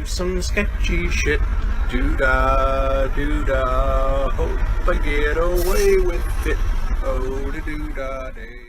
some sketchy shit. Doo-dah, doo-dah, hope I get away with it. Oh, the doo-dah day.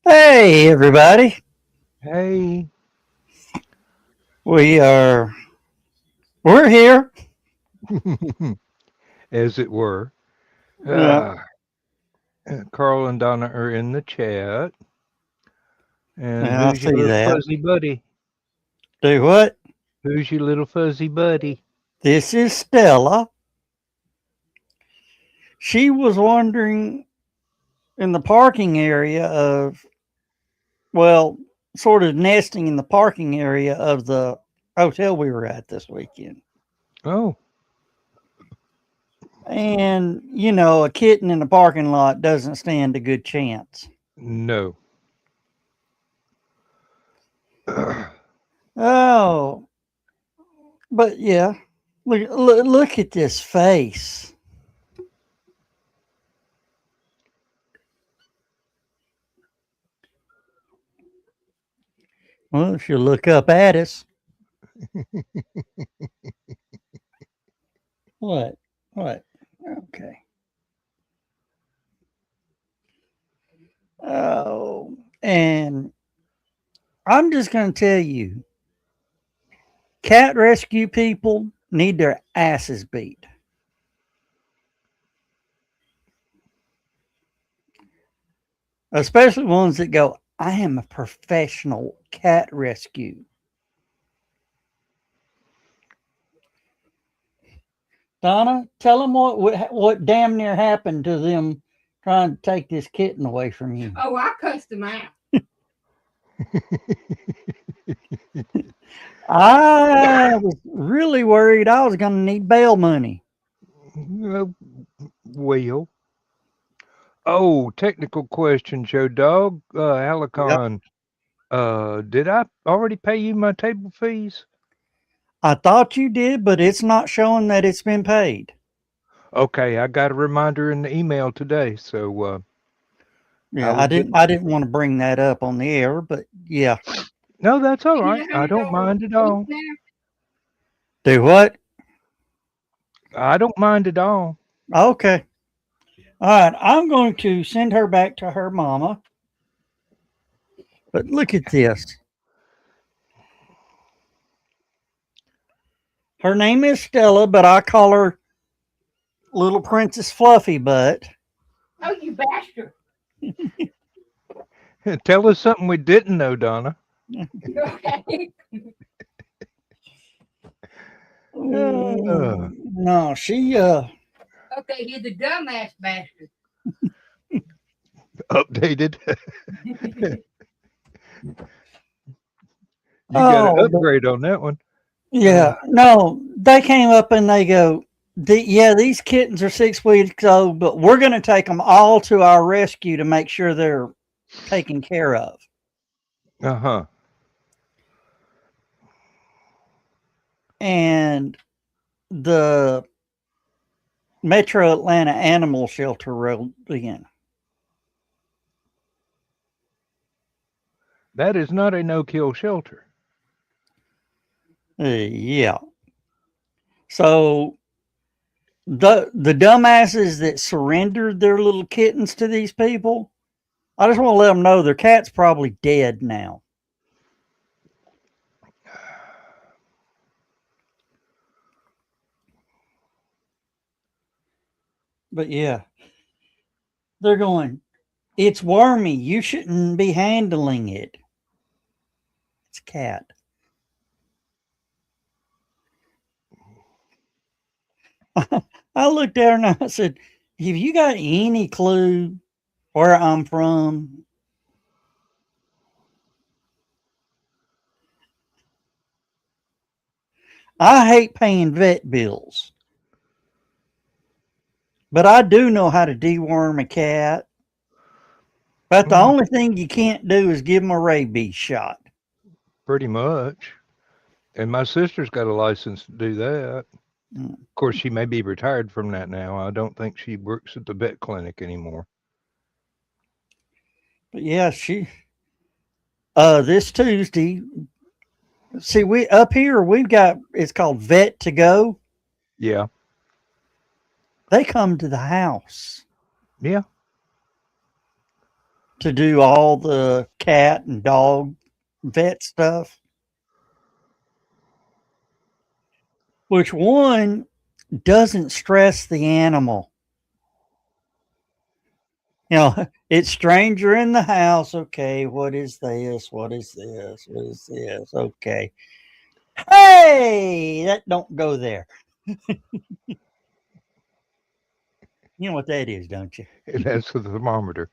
Hey, everybody. Hey. We're here. As it were. Yeah. Carl and Donna are in the chat. And Yeah, I who's your see little that. fuzzy buddy? Do what? Who's your little fuzzy buddy? This is Stella. She was wandering in the parking area of, well, sort of nesting in the parking area of the hotel we were at this weekend. Oh. And, you know, a kitten in the parking lot doesn't stand a good chance. No. Oh. But yeah, look at this face. Well, if you look up at us. What? Okay. Oh, and I'm just going to tell you, cat rescue people need their asses beat. Especially ones that go, I am a professional cat rescue. Donna, tell them what damn near happened to them trying to take this kitten away from you. Oh, I cussed them out. I was really worried I was going to need bail money. Well. Oh, technical question, Joe Dog. Alicon. Yep. Did I already pay you my table fees? I thought you did, but it's not showing that it's been paid. Okay, I got a reminder in the email today, so yeah, I didn't want to bring that up on the air, but yeah. No, that's all right. I don't mind at all. Do what? I don't mind at all. Okay. All right, I'm going to send her back to her mama. But look at this. Her name is Stella, but I call her Little Princess Fluffy Butt. Oh, you bastard. Tell us something we didn't know, Donna. Okay. No, she Okay, you're the dumbass bastard. Updated. You got an upgrade on that one. Yeah, no, they came up and they go, these kittens are 6 weeks old, but we're going to take them all to our rescue to make sure they're taken care of. Uh-huh. And the Metro Atlanta Animal Shelter rolled in. That is not a no-kill shelter. Yeah. So the dumbasses that surrendered their little kittens to these people, I just want to let them know their cat's probably dead now. But yeah, they're going, it's wormy. You shouldn't be handling it. It's a cat. I looked at her and I said, have you got any clue where I'm from? I hate paying vet bills, but I do know how to deworm a cat. But the only thing you can't do is give them a rabies shot. Pretty much. And my sister's got a license to do that. Of course, she may be retired from that now. I don't think she works at the vet clinic anymore. But yeah, this Tuesday, see, we up here we've got, it's called Vet to Go. Yeah. They come to the house. Yeah. To do all the cat and dog vet stuff. Which one doesn't stress the animal? You know, it's stranger in the house. Okay, what is this? What is this? What is this? Okay. Hey, that don't go there. You know what that is, don't you? That's the thermometer.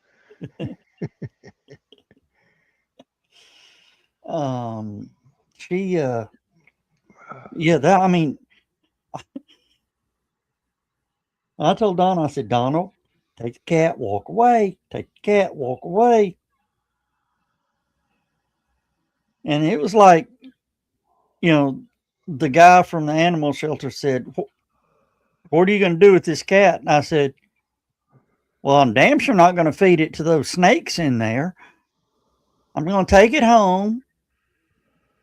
I mean, I told Donald, I said, Donald, take the cat, walk away. Take the cat, walk away. And it was like, you know, the guy from the animal shelter said, what are you going to do with this cat? And I said, well, I'm damn sure not going to feed it to those snakes in there. I'm going to take it home,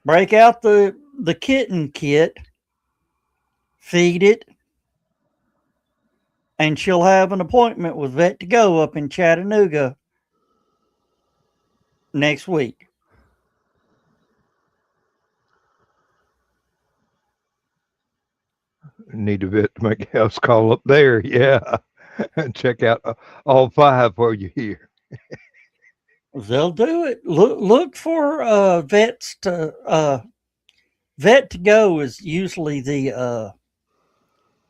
break out the kitten kit, feed it, and she'll have an appointment with Vet to Go up in Chattanooga next week. Need a vet to make a house call up there. Yeah. Check out all 5 while you're here. They'll do it. Look for vets to Vet to Go is usually the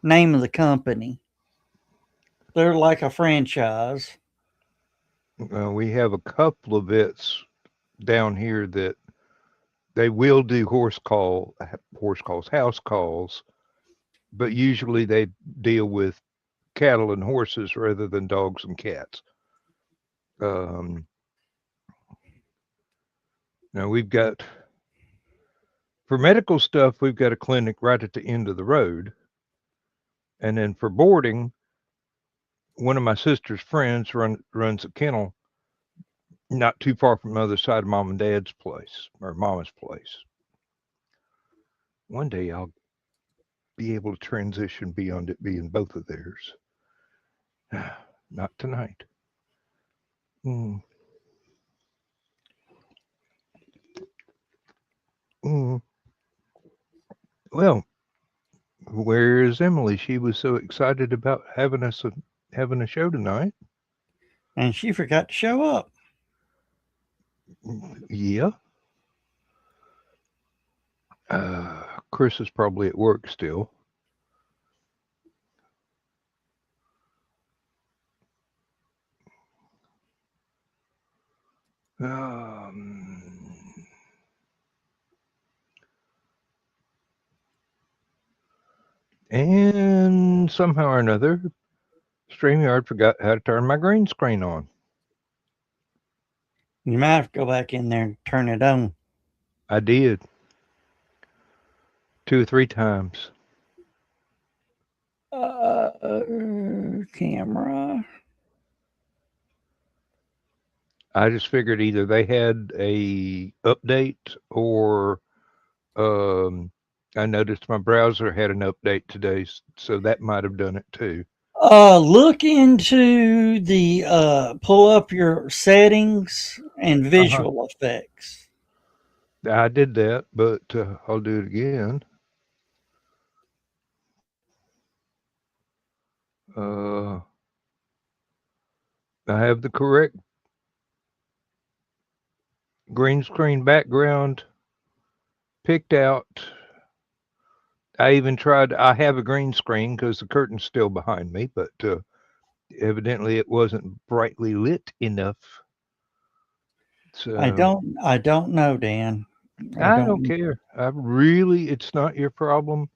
name of the company. They're like a franchise. We have a couple of vets down here that they will do house calls, but usually they deal with cattle and horses rather than dogs and cats. Now we've got, for medical stuff, we've got a clinic right at the end of the road. And then for boarding, one of my sister's friends runs a kennel not too far from the other side of mom and dad's place, or mama's place. One day I'll be able to transition beyond it being both of theirs. Not tonight. Mm. Mm. Well, where is Emily? She was so excited about having a show tonight. And she forgot to show up. Yeah. Chris is probably at work still. And somehow or another, StreamYard forgot how to turn my green screen on. You might have to go back in there and turn it on. I did. 2 or 3 times. Camera. I just figured either they had a update or a I noticed my browser had an update today, so that might have done it too. Look into the pull up your settings and visual effects. I did that, but I'll do it again. I have the correct green screen background picked out. I even tried, I have a green screen because the curtain's still behind me, but evidently it wasn't brightly lit enough. So I don't know, Dan. I don't care. It's not your problem.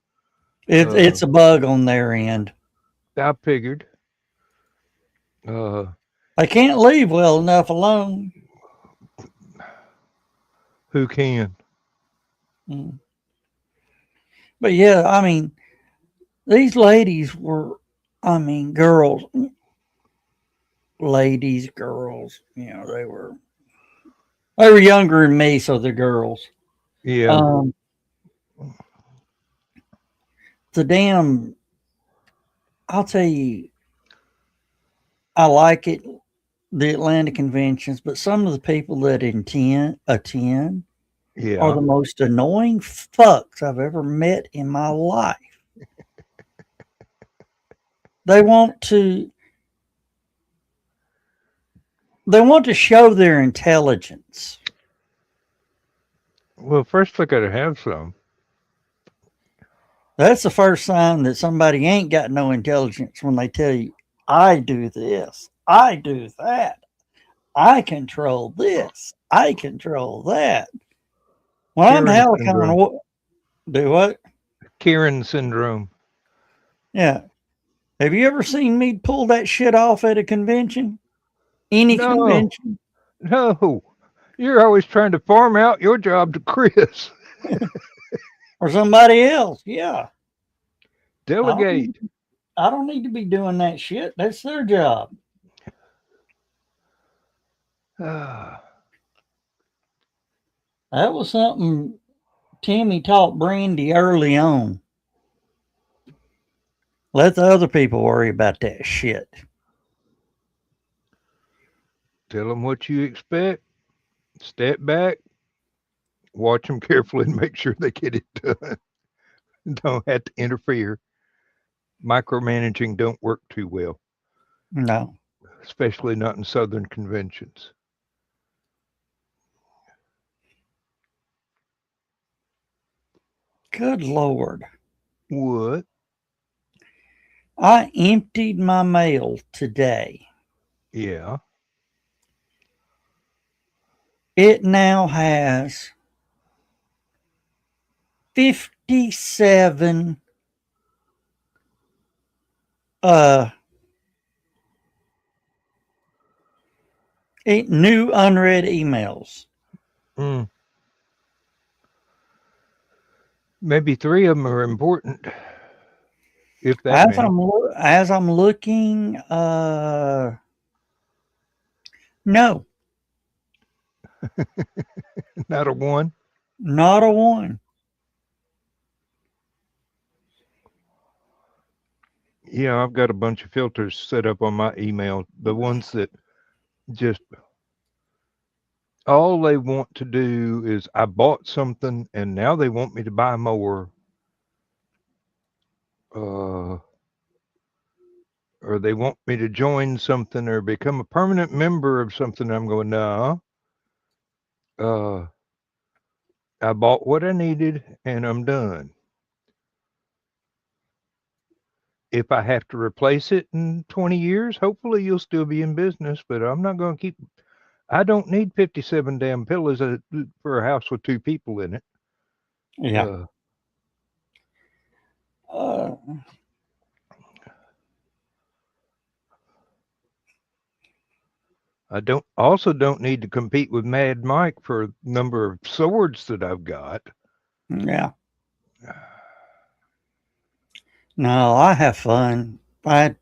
It's a bug on their end. I figured. They can't leave well enough alone. Who can? Mm. But yeah, I mean, these ladies were, I mean, girls, ladies, girls, you know, they were younger than me, so they're girls. Yeah. The damn, I'll tell you, I like it, the Atlanta conventions, but some of the people that attend are the most annoying fucks I've ever met in my life. They want to show their intelligence. Well, first I gotta have some. That's the first sign that somebody ain't got no intelligence when they tell you, I do this, I do that, I control this, I control that. Well, I'm Karen hell kind syndrome. of do what? Karen syndrome. Yeah. Have you ever seen me pull that shit off at a convention? Any convention? No. You're always trying to farm out your job to Chris. Or somebody else? Yeah. Delegate. I don't need to be doing that shit. That's their job. That was something Timmy taught Brandy early on. Let the other people worry about that shit. Tell them what you expect. Step back. Watch them carefully and make sure they get it done. Don't have to interfere. Micromanaging don't work too well. No. Especially not in Southern conventions. Good Lord. What? I emptied my mail today. Yeah. It now has 57 new unread emails. Maybe 3 of them are important. If that as I'm looking, no. Not a one? Not a one. Yeah, I've got a bunch of filters set up on my email. The ones that just all they want to do is I bought something and now they want me to buy more. Or they want me to join something or become a permanent member of something. I'm going, no. I bought what I needed and I'm done. If I have to replace it in 20 years, hopefully you'll still be in business, but I'm not going to keep. I don't need 57 damn pillows for a house with 2 people in it. Yeah. I don't need to compete with Mad Mike for the number of swords that I've got. Yeah. No, I have fun. I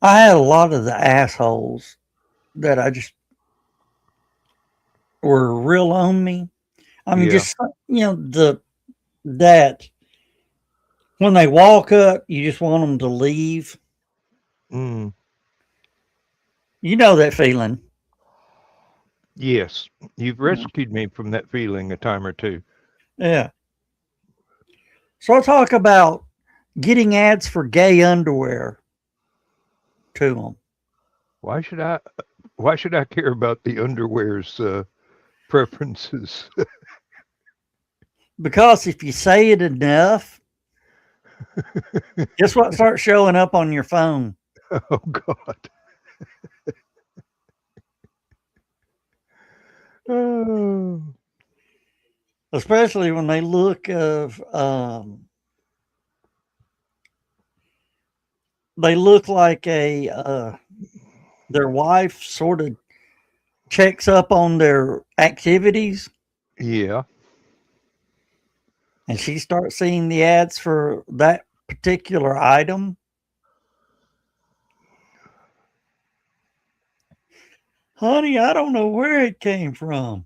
had a lot of the assholes that I just were real on me. I mean, just, you know, that When they walk up, you just want them to leave. Mm, You know that feeling. yes, you've rescued me from that feeling a time or two. Yeah. So I'll talk about getting ads for gay underwear to them. Why should I? Why should I care about the underwear's preferences? Because if you say it enough, guess what starts showing up on your phone? Oh God. Oh, Especially when they look they look like their wife sort of checks up on their activities, yeah. and she starts seeing the ads for that particular item. Honey, I don't know where it came from.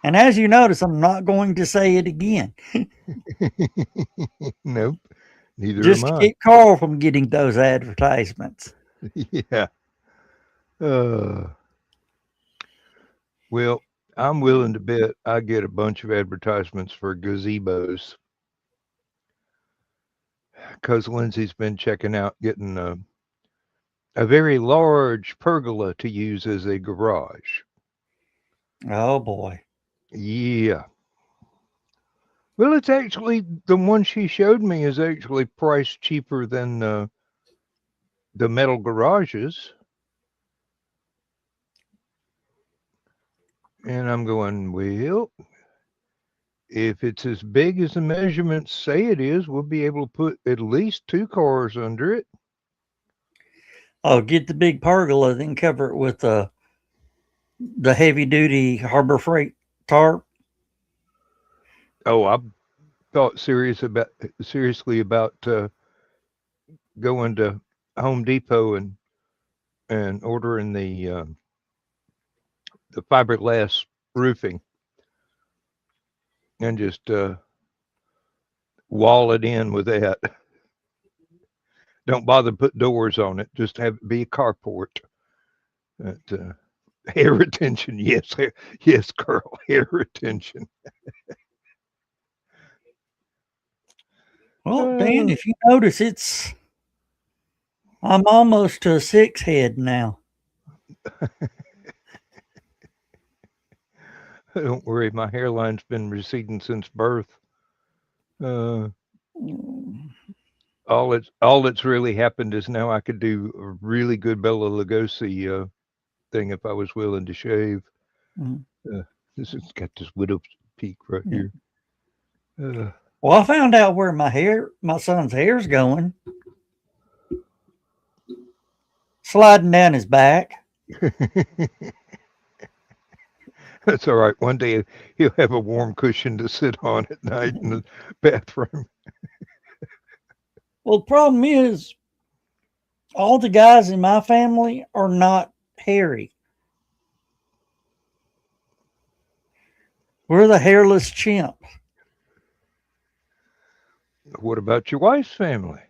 And as you notice, I'm not going to say it again, Nope. Neither just am to I. keep Carl from getting those advertisements. Yeah. Uh, well, I'm willing to bet I get a bunch of advertisements for gazebos because Lindsay's been checking out getting a very large pergola to use as a garage. Oh boy. Yeah. Well, it's actually the one she showed me is actually priced cheaper than the metal garages. And I'm going, well, if it's as big as the measurements say it is, we'll be able to put at least 2 cars under it. Oh, get the big pergola, then cover it with the heavy duty Harbor Freight tarp. Oh, I thought seriously about going to Home Depot and ordering the fiberglass roofing and just wall it in with that. Don't bother to put doors on it. Just have it be a carport. Hair retention, yes, yes, Carl, hair retention. Well, Dan, if you notice, I'm almost to a 6 head now. Don't worry, my hairline's been receding since birth. Uh, all that's really happened is now I could do a really good Bela Lugosi thing if I was willing to shave. Mhm. This has got this widow's peak right Yeah. here. Well, I found out where my son's hair's going. Sliding down his back. That's all right. One day he'll have a warm cushion to sit on at night in the bathroom. Well, the problem is, all the guys in my family are not hairy. We're the hairless chimp. What about your wife's family?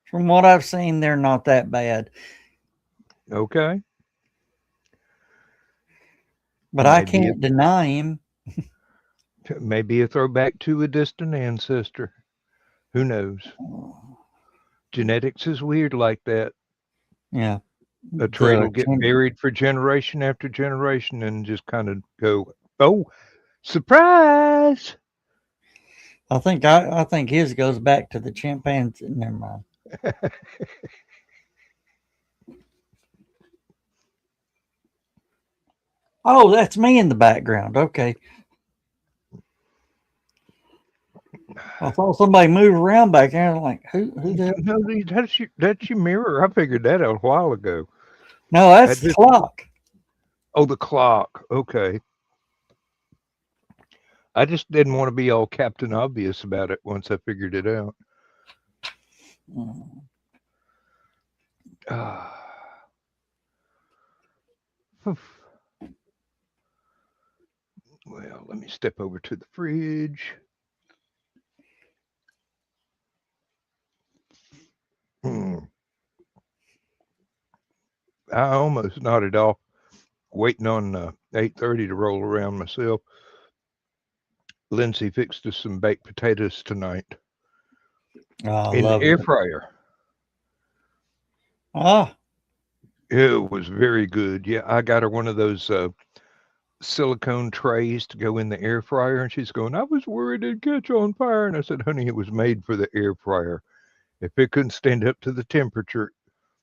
From what I've seen, they're not that bad. Okay. But I Maybe can't deny him. maybe a throwback to a distant ancestor. Who knows? Genetics is weird like that. Yeah. A trait will get buried for generation after generation and just kind of go, oh, surprise. I think his goes back to the chimpanzee. Never mind. Oh, that's me in the background. Okay. I thought somebody moved around back there. I'm like, who the No, that's your mirror. I figured that out a while ago. No, that's the clock. Oh, the clock. Okay. I just didn't want to be all Captain Obvious about it once I figured it out. Well, let me step over to the fridge. I almost nodded off, waiting on 8:30 to roll around myself. Lindsay fixed us some baked potatoes tonight Oh, I in the love air it. fryer. Ah, It was very good. Yeah, I got her one of those silicone trays to go in the air fryer, and she's going, I was worried it'd catch on fire. And I said, honey, it was made for the air fryer. If it couldn't stand up to the temperature,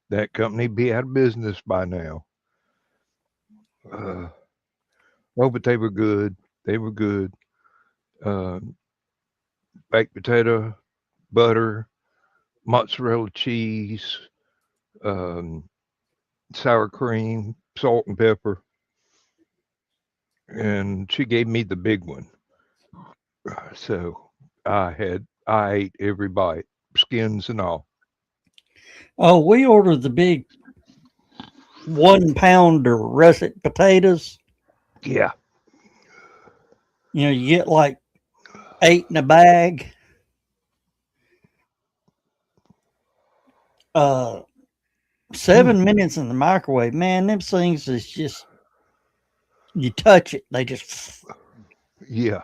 that company'd be out of business by now. Oh, but they were good. They were good. Uh, baked potato, butter, mozzarella cheese, um, sour cream, salt and pepper. And she gave me the big one. So I ate every bite, skins and all. oh, we ordered the big 1 pounder russet potatoes. Yeah. You know, you get like 8 in a bag. 7 minutes in the microwave, man. Them things is just, you touch it, they just. Yeah.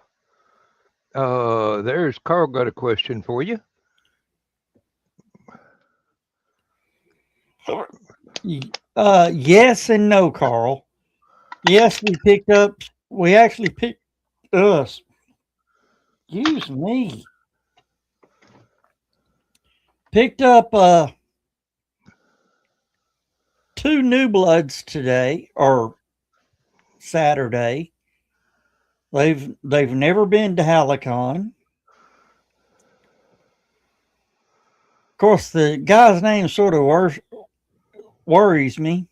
There's Carl got a question for you. Yes and no, Carl. Yes, we actually picked us. Excuse me. Picked up 2 new bloods today or Saturday. They've never been to Halicon. Of course, the guy's name sort of worries me.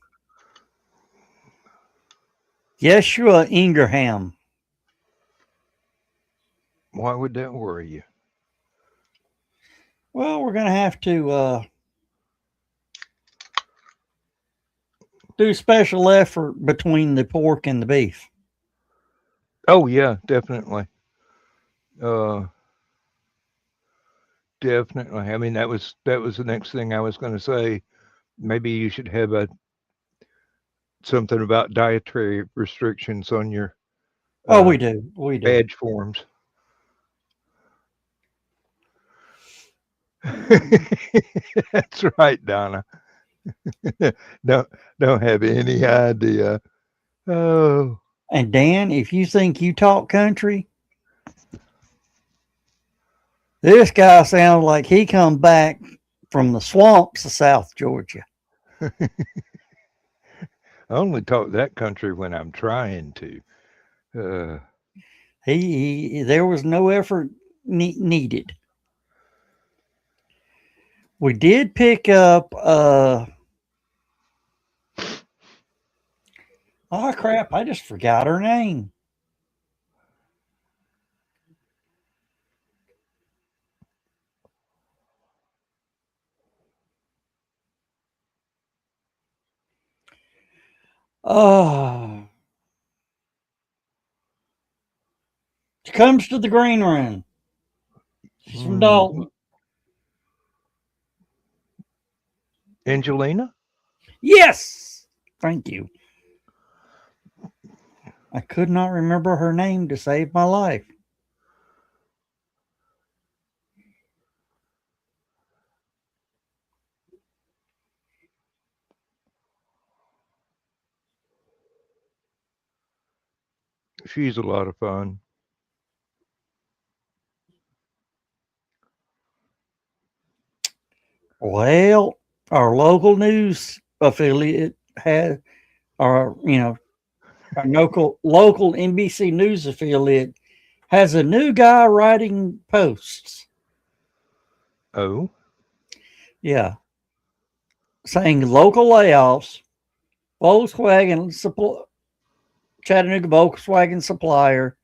Yeshua Ingraham. Why would that worry you? Well, we're going to have to do special effort between the pork and the beef. Oh yeah, definitely. Definitely. I mean, that was the next thing I was going to say. Maybe you should have something about dietary restrictions on your Oh, we do. We do. badge forms. That's right, Donna. don't have any idea. Oh, And Dan, if you think you talk country, this guy sounds like he come back from the swamps of South Georgia. I only talk that country when I'm trying to. There was no effort needed. We did pick up oh crap, I just forgot her name. Oh, she comes to the green room. She's from Dalton. Angelina? Yes, thank you. I could not remember her name to save my life. She's a lot of fun. Well, our local news affiliate had, our local NBC News affiliate has a new guy writing posts. Oh? Yeah. Saying local layoffs, Chattanooga Volkswagen supplier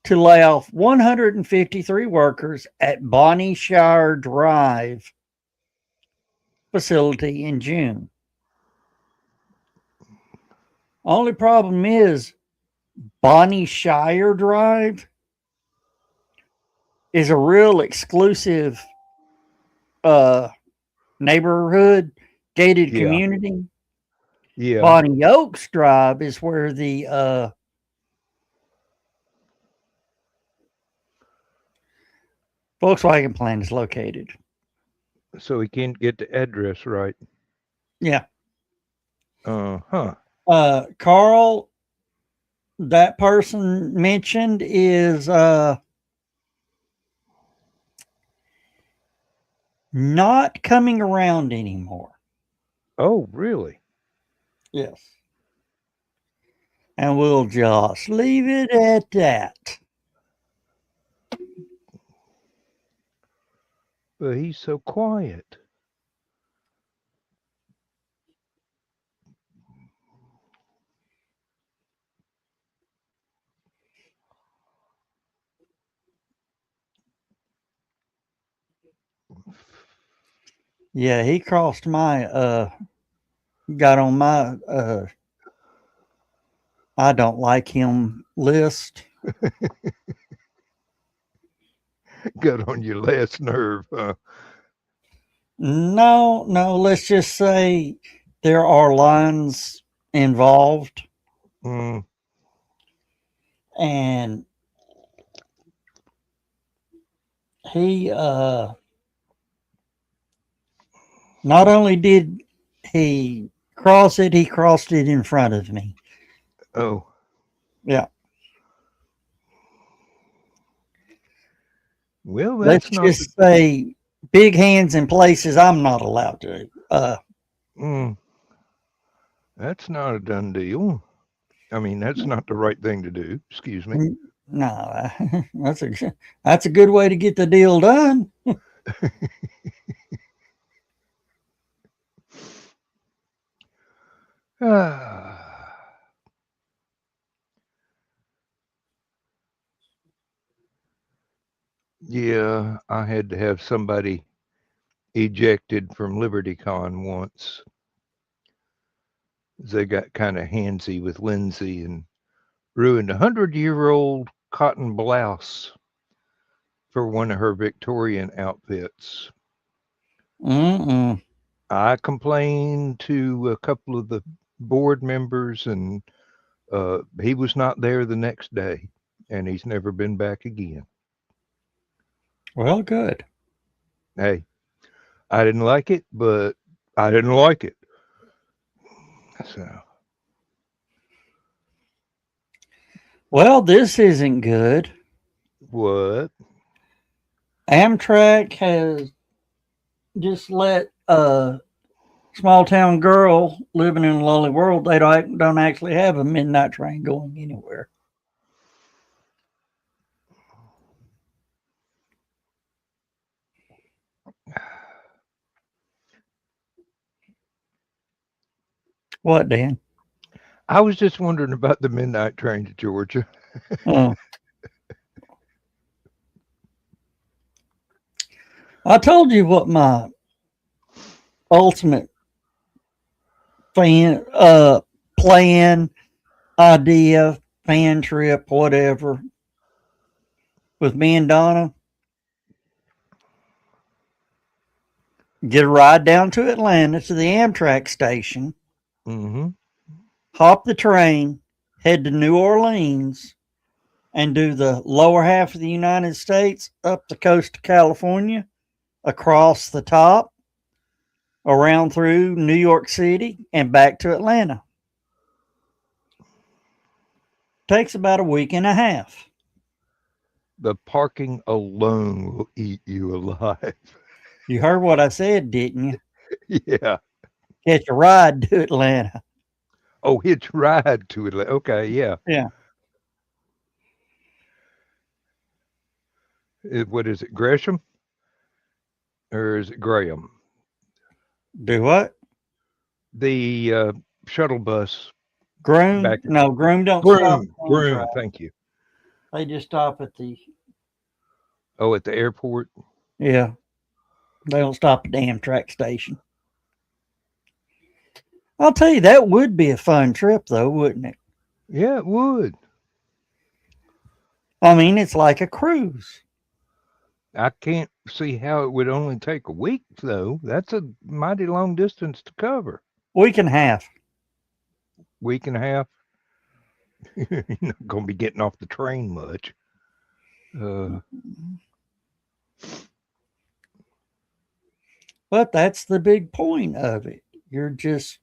to lay off 153 workers at Bonnie Shire Drive facility in June. Only problem is Bonnie Shire Drive is a real exclusive neighborhood, gated Yeah. community. Yeah. Bonnie Oaks Drive is where the Volkswagen plant is located. So he can't get the address right. Yeah. Huh. Carl, that person mentioned is not coming around anymore. Oh, really? Yes. And we'll just leave it at that. But he's so quiet. Yeah, he crossed my got on my I don't like him list. Got on your last nerve, huh? No, let's just say there are lines involved, Mm, and he not only did he cross it, he crossed it in front of me. oh. Yeah. Well, Let's that's not. just say big hands in places I'm not allowed to. That's not a done deal. I mean, that's not the right thing to do. Excuse me. No, that's a good way to get the deal done. Yeah, I had to have somebody ejected from LibertyCon once. They got kind of handsy with Lindsay and ruined a 100-year-old cotton blouse for one of her Victorian outfits. Mm-mm. I complained to a couple of the board members, and he was not there the next day, and he's never been back again. Well, good. Hey, I didn't like it, but I didn't like it. So, Well, this isn't good. what? Amtrak has just let a small town girl living in a lonely world. They don't actually have a midnight train going anywhere. What, Dan? I was just wondering about the midnight train to Georgia. Oh. I told you what my ultimate plan, idea, fan trip, whatever, with me and Donna. Get a ride down to Atlanta to the Amtrak station, Mm-hmm. hop the train, head to New Orleans, and do the lower half of the United States up the coast of California, across the top, around through New York City, and back to Atlanta. Takes about a week and a half. The parking alone will eat you alive. You heard what I said, didn't you? Yeah. Catch a ride to Atlanta. Oh, hitch ride to it. Okay, yeah. Yeah. What is it, Gresham? Or is it Graham? Do what? The shuttle bus. Groom? Back- No, Groom don't stop. Groom, thank you. They just stop at the, Oh, at the airport? yeah. They don't stop at the Amtrak station. I'll tell you, that would be a fun trip, though, wouldn't it? Yeah, it would. I mean, it's like a cruise. I can't see how it would only take a week, though. That's a mighty long distance to cover. Week and a half. Week and a half. You're not going to be getting off the train much. But that's the big point of it. You're just,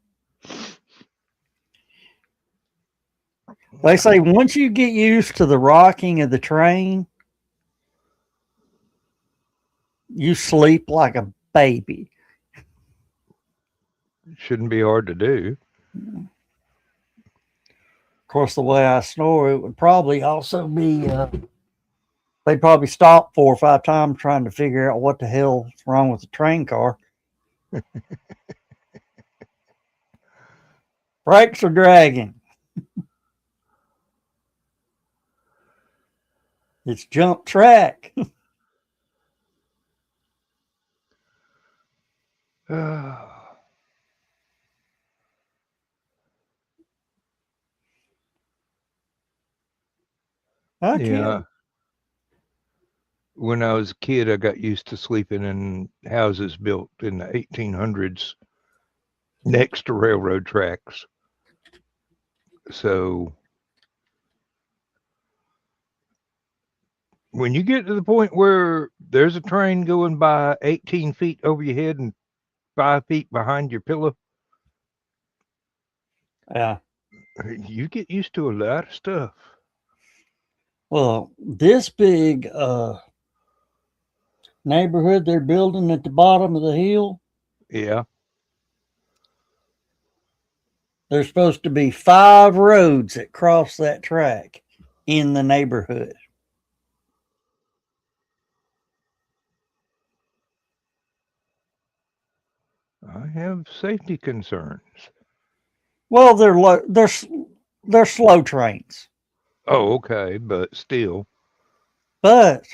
they say once you get used to the rocking of the train, you sleep like a baby. Shouldn't be hard to do. Of course, the way I snore, it would probably also be, they'd probably stop 4 or 5 times trying to figure out what the hell's wrong with the train car. Brakes are dragging. It's jump track. I Yeah. can't. When I was a kid, I got used to sleeping in houses built in the 1800s next to railroad tracks. So when you get to the point where there's a train going by 18 feet over your head and 5 feet behind your pillow, Yeah. you get used to a lot of stuff. Well, this big neighborhood they're building at the bottom of the hill, Yeah. there's supposed to be 5 roads that cross that track in the neighborhood. I have safety concerns. Well, they're slow trains, Oh, okay, but still. but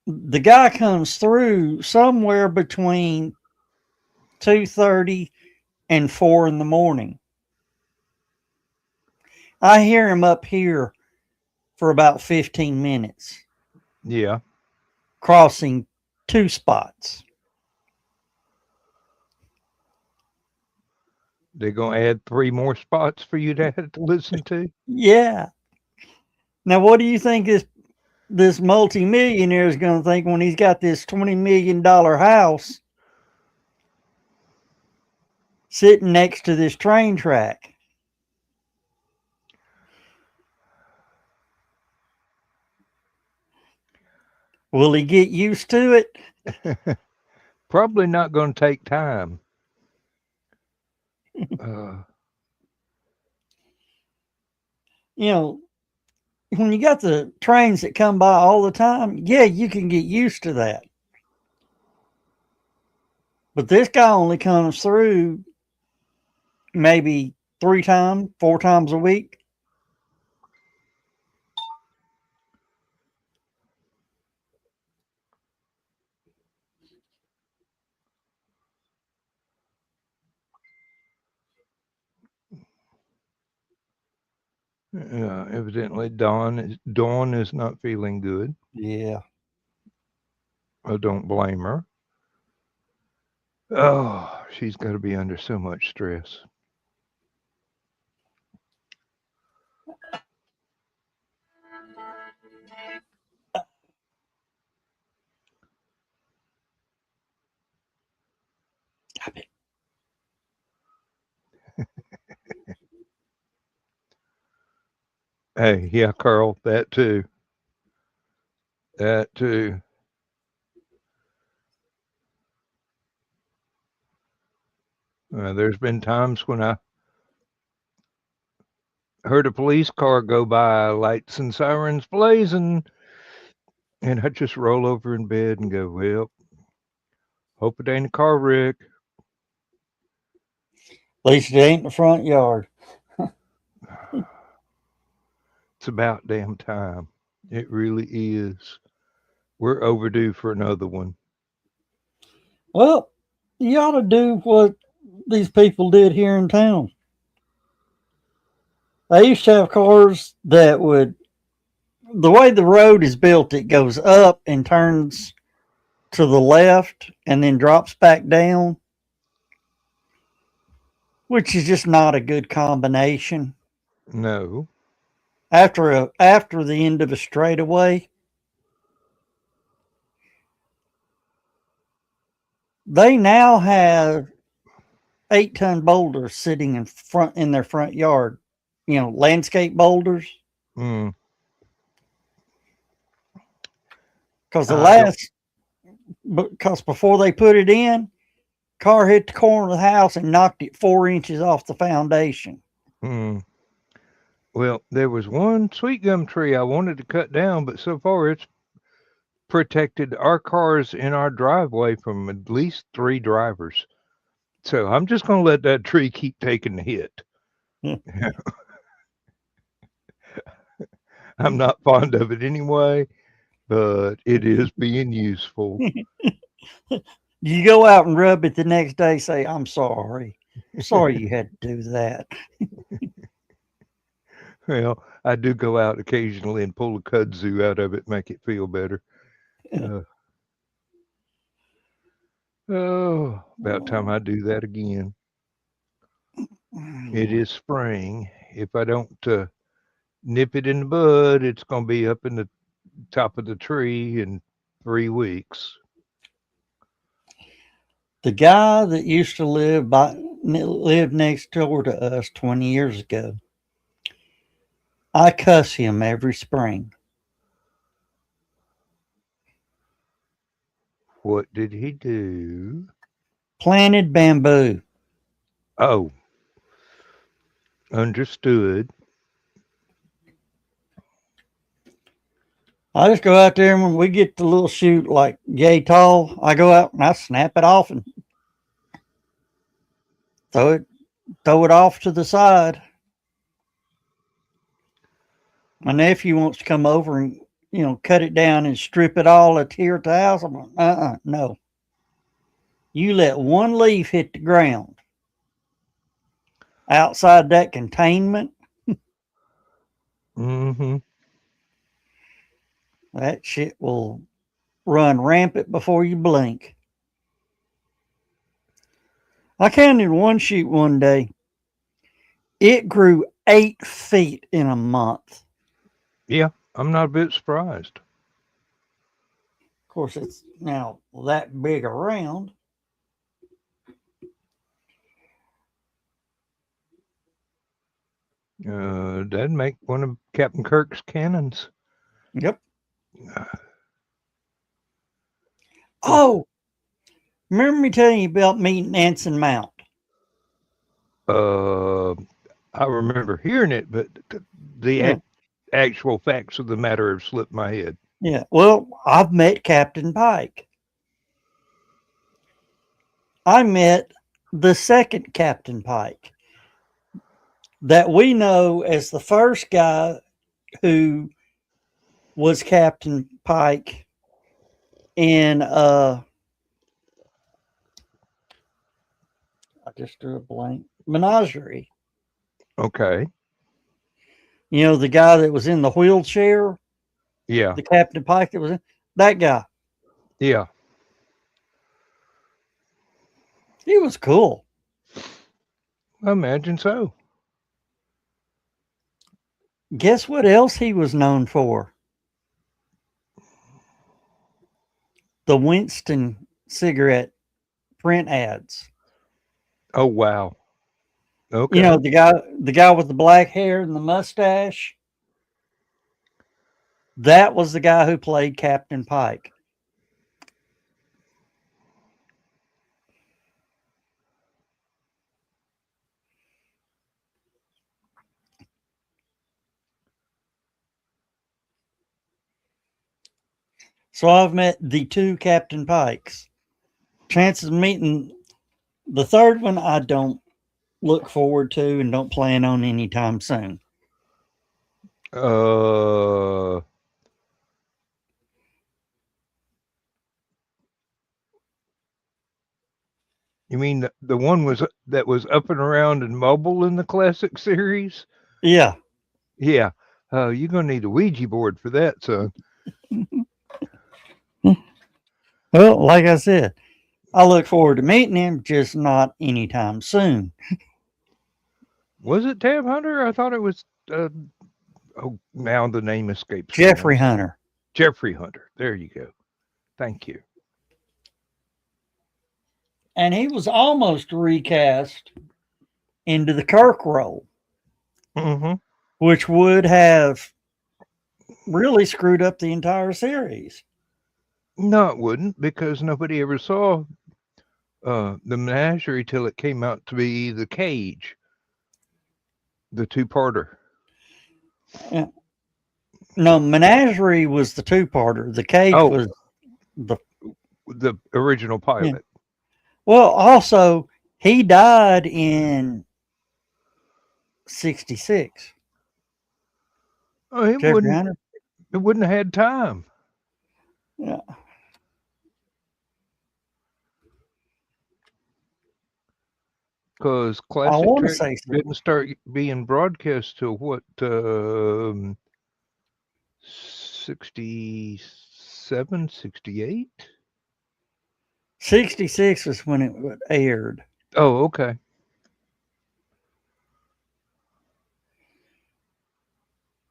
the guy comes through somewhere between 2:30 and 4 in the morning. I hear him up here for about 15 minutes, Yeah. crossing 2 spots. They're going to add 3 more spots for you to have to listen to? Yeah. Now, what do you think this multimillionaire is going to think when he's got this $20 million house sitting next to this train track? Will he get used to it? Probably not going to take time. You know, when you got the trains that come by all the time, yeah, you can get used to that. But this guy only comes through maybe 3 times, 4 times a week. Evidently, Dawn is not feeling good. Yeah. I don't blame her. Oh, she's got to be under so much stress. Stop it. Hey, yeah, Carl, that too. That too. There's been times when I heard a police car go by, lights and sirens blazing, and I just roll over in bed and go, well, hope it ain't a car wreck. At least it ain't in the front yard. It's about damn time. It really is. We're overdue for another one. Well, you ought to do what these people did here in town. They used to have cars that would, the way the road is built, it goes up and turns to the left and then drops back down, which is just not a good combination. No. After the end of a straightaway, they now have 8-ton boulders sitting in their front yard. Landscape boulders. Mm. Because before they put it in, car hit the corner of the house and knocked it 4 inches off the foundation. Mm. Well, there was one sweet gum tree I wanted to cut down, but so far it's protected our cars in our driveway from at least 3 drivers. So I'm just going to let that tree keep taking the hit. I'm not fond of it anyway, but it is being useful. You go out and rub it the next day, say, I'm sorry. I'm sorry you had to do that. Well, I do go out occasionally and pull a kudzu out of it, make it feel better. Oh, about time I do that again. It is spring. If I don't nip it in the bud, it's going to be up in the top of the tree in 3 weeks. The guy that used to live next door to us 20 years ago, I cuss him every spring. What did he do? Planted bamboo. Oh, understood. I just go out there and when we get the little shoot like yay tall, I go out and I snap it off and throw it off to the side. My nephew wants to come over and cut it down and strip it all here at the house. I'm like, no. You let one leaf hit the ground outside that containment. Mm-hmm. That shit will run rampant before you blink. I counted one shoot one day. It grew 8 feet in a month. Yeah, I'm not a bit surprised. Of course, it's now that big around. That'd make one of Captain Kirk's cannons. Yep. Oh, remember me telling you about meeting Anson Mount? I remember hearing it, but the actual facts of the matter have slipped my head. Yeah. Well, I've met Captain Pike. I met the second Captain Pike that we know as the first guy who was Captain Pike in I just drew a blank. Menagerie. Okay. The guy that was in the wheelchair. Yeah. The Captain Pike that was in that guy. Yeah. He was cool. I imagine so. Guess what else he was known for? The Winston cigarette print ads. Oh wow. Okay. The guy with the black hair and the mustache. That was the guy who played Captain Pike. So I've met the 2 Captain Pikes. Chances of meeting the third one, I don't look forward to and don't plan on anytime soon. You mean the one that was up and around and mobile in the classic series? Yeah. Yeah. You're gonna need a Ouija board for that, son. Well, like I said, I look forward to meeting him, just not anytime soon. Was it Tab Hunter? I thought it was. Oh, now the name escapes me. Jeffrey Hunter. Jeffrey Hunter. There you go. Thank you. And he was almost recast into the Kirk role, Mm-hmm. which would have really screwed up the entire series. No, it wouldn't, because nobody ever saw the Menagerie till it came out to be the Cage, the two-parter. Yeah. No, Menagerie was the two-parter. The Cage was the original pilot. Yeah. Well, also he died in '66. Oh, it Jeffrey wouldn't. Hunter. It wouldn't have had time. Yeah. Because I classic want to Trek say so. didn't start being broadcast till what, 67, 68? 66 was when it aired. Oh, okay.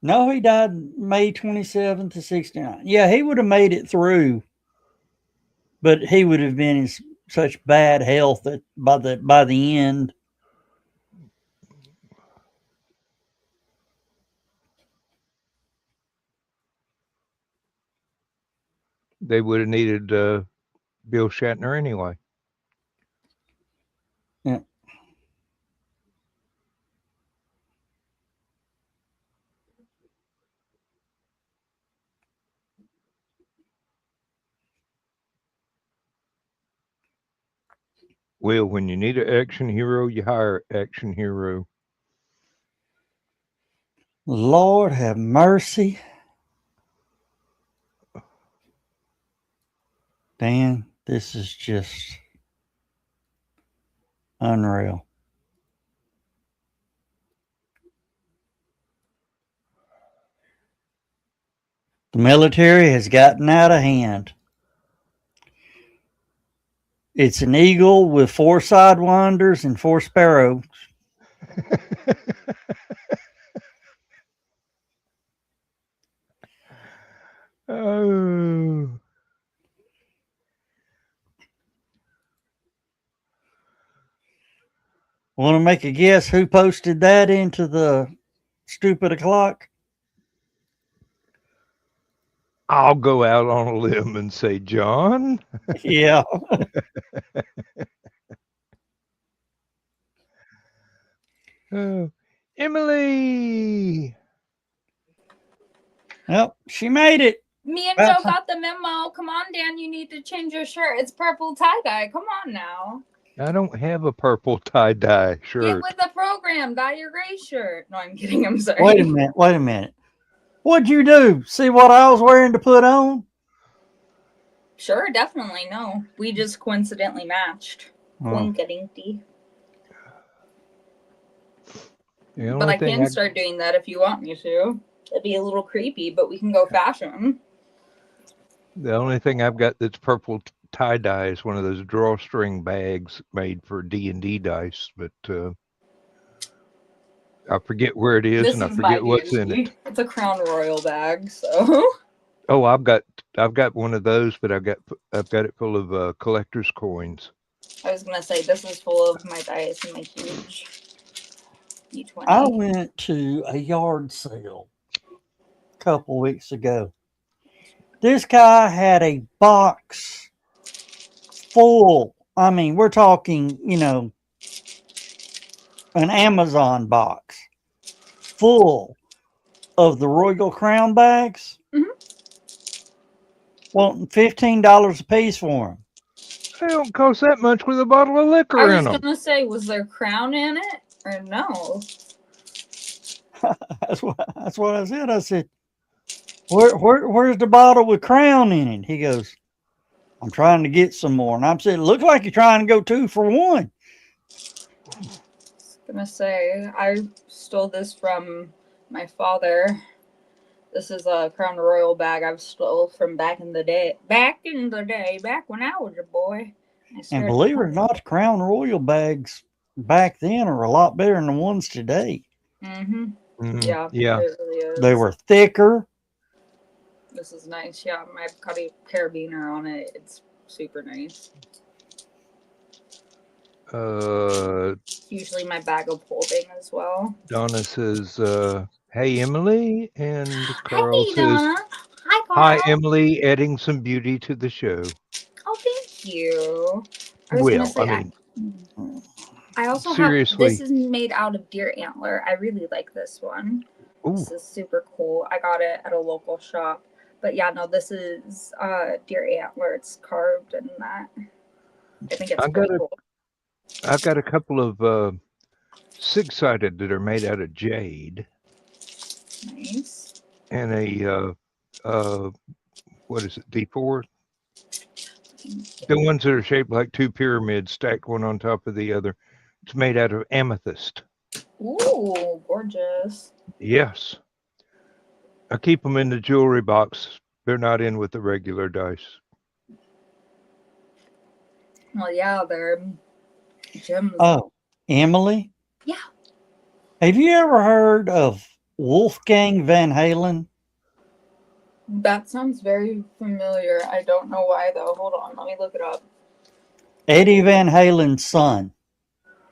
No, he died May 27th of '69. Yeah, he would have made it through, but he would have been in such bad health that by the end. They would have needed Bill Shatner anyway. Yeah. Well, when you need an action hero, you hire action hero. Lord have mercy. Dan, this is just unreal. The military has gotten out of hand. It's an eagle with 4 sidewinders and 4 sparrows. Oh. Want to make a guess who posted that into the stupid o'clock? I'll go out on a limb and say John. Yeah. Oh, Emily. Well, she made it. Me and Well, Joe got the memo. Come on, Dan, you need to change your shirt. It's purple tie-dye. Come on now. I don't have a purple tie-dye Get shirt. with the program. Dye your gray shirt. No, I'm kidding. I'm sorry. Wait a minute. What'd you do? See what I was wearing to put on? Sure, definitely. No, we just coincidentally matched. Coincidentally. But I can start doing that if you want me to. It'd be a little creepy, but we can go fashion. The only thing I've got that's purple tie-dye is one of those drawstring bags made for D&D dice, but I forget where it is, and I forget what's in it. It's a Crown Royal bag, so. Oh, I've got one of those, but I've got it full of collector's coins. I was gonna say this is full of my dice and my huge D20. I went to a yard sale a couple weeks ago. This guy had a box full. I mean, we're talking, an Amazon box full of the Royal Crown bags. Mm-hmm. Wanting $15 a piece for them. They don't cost that much with a bottle of liquor in them. I was gonna say, was there Crown in it or no? That's what I said. I said, where's the bottle with Crown in it? He goes, I'm trying to get some more. And I said, looks like you're trying to go 2 for 1. Gonna say I stole this from my father. This is a Crown Royal bag I've stole from back in the day. Back when I was a boy. And believe it or not, Crown Royal bags back then are a lot better than the ones today. Mm-hmm. Yeah. It really is. They were thicker. This is nice. Yeah, my carabiner on it. It's super nice. Usually my bag of holding as well. Donna says, hey, Emily. And Carl Hi, says, Donna. Hi, Carl. hi, Emily, adding some beauty to the show. Oh, thank you. I was Well, gonna say, I mean, I also seriously. have, this is made out of deer antler. I really like this one. Ooh. This is super cool. I got it at a local shop. But yeah, no, this is deer antler. It's carved and that. I think it's pretty cool. I've got a couple of six-sided that are made out of jade. Nice. And a, what is it, D4? The ones that are shaped like two pyramids stacked one on top of the other. It's made out of amethyst. Ooh, gorgeous. Yes. I keep them in the jewelry box. They're not in with the regular dice. Well, yeah, they're gems. Oh, Emily? Yeah. Have you ever heard of Wolfgang Van Halen? That sounds very familiar. I don't know why, though. Hold on. Let me look it up. Eddie Van Halen's son.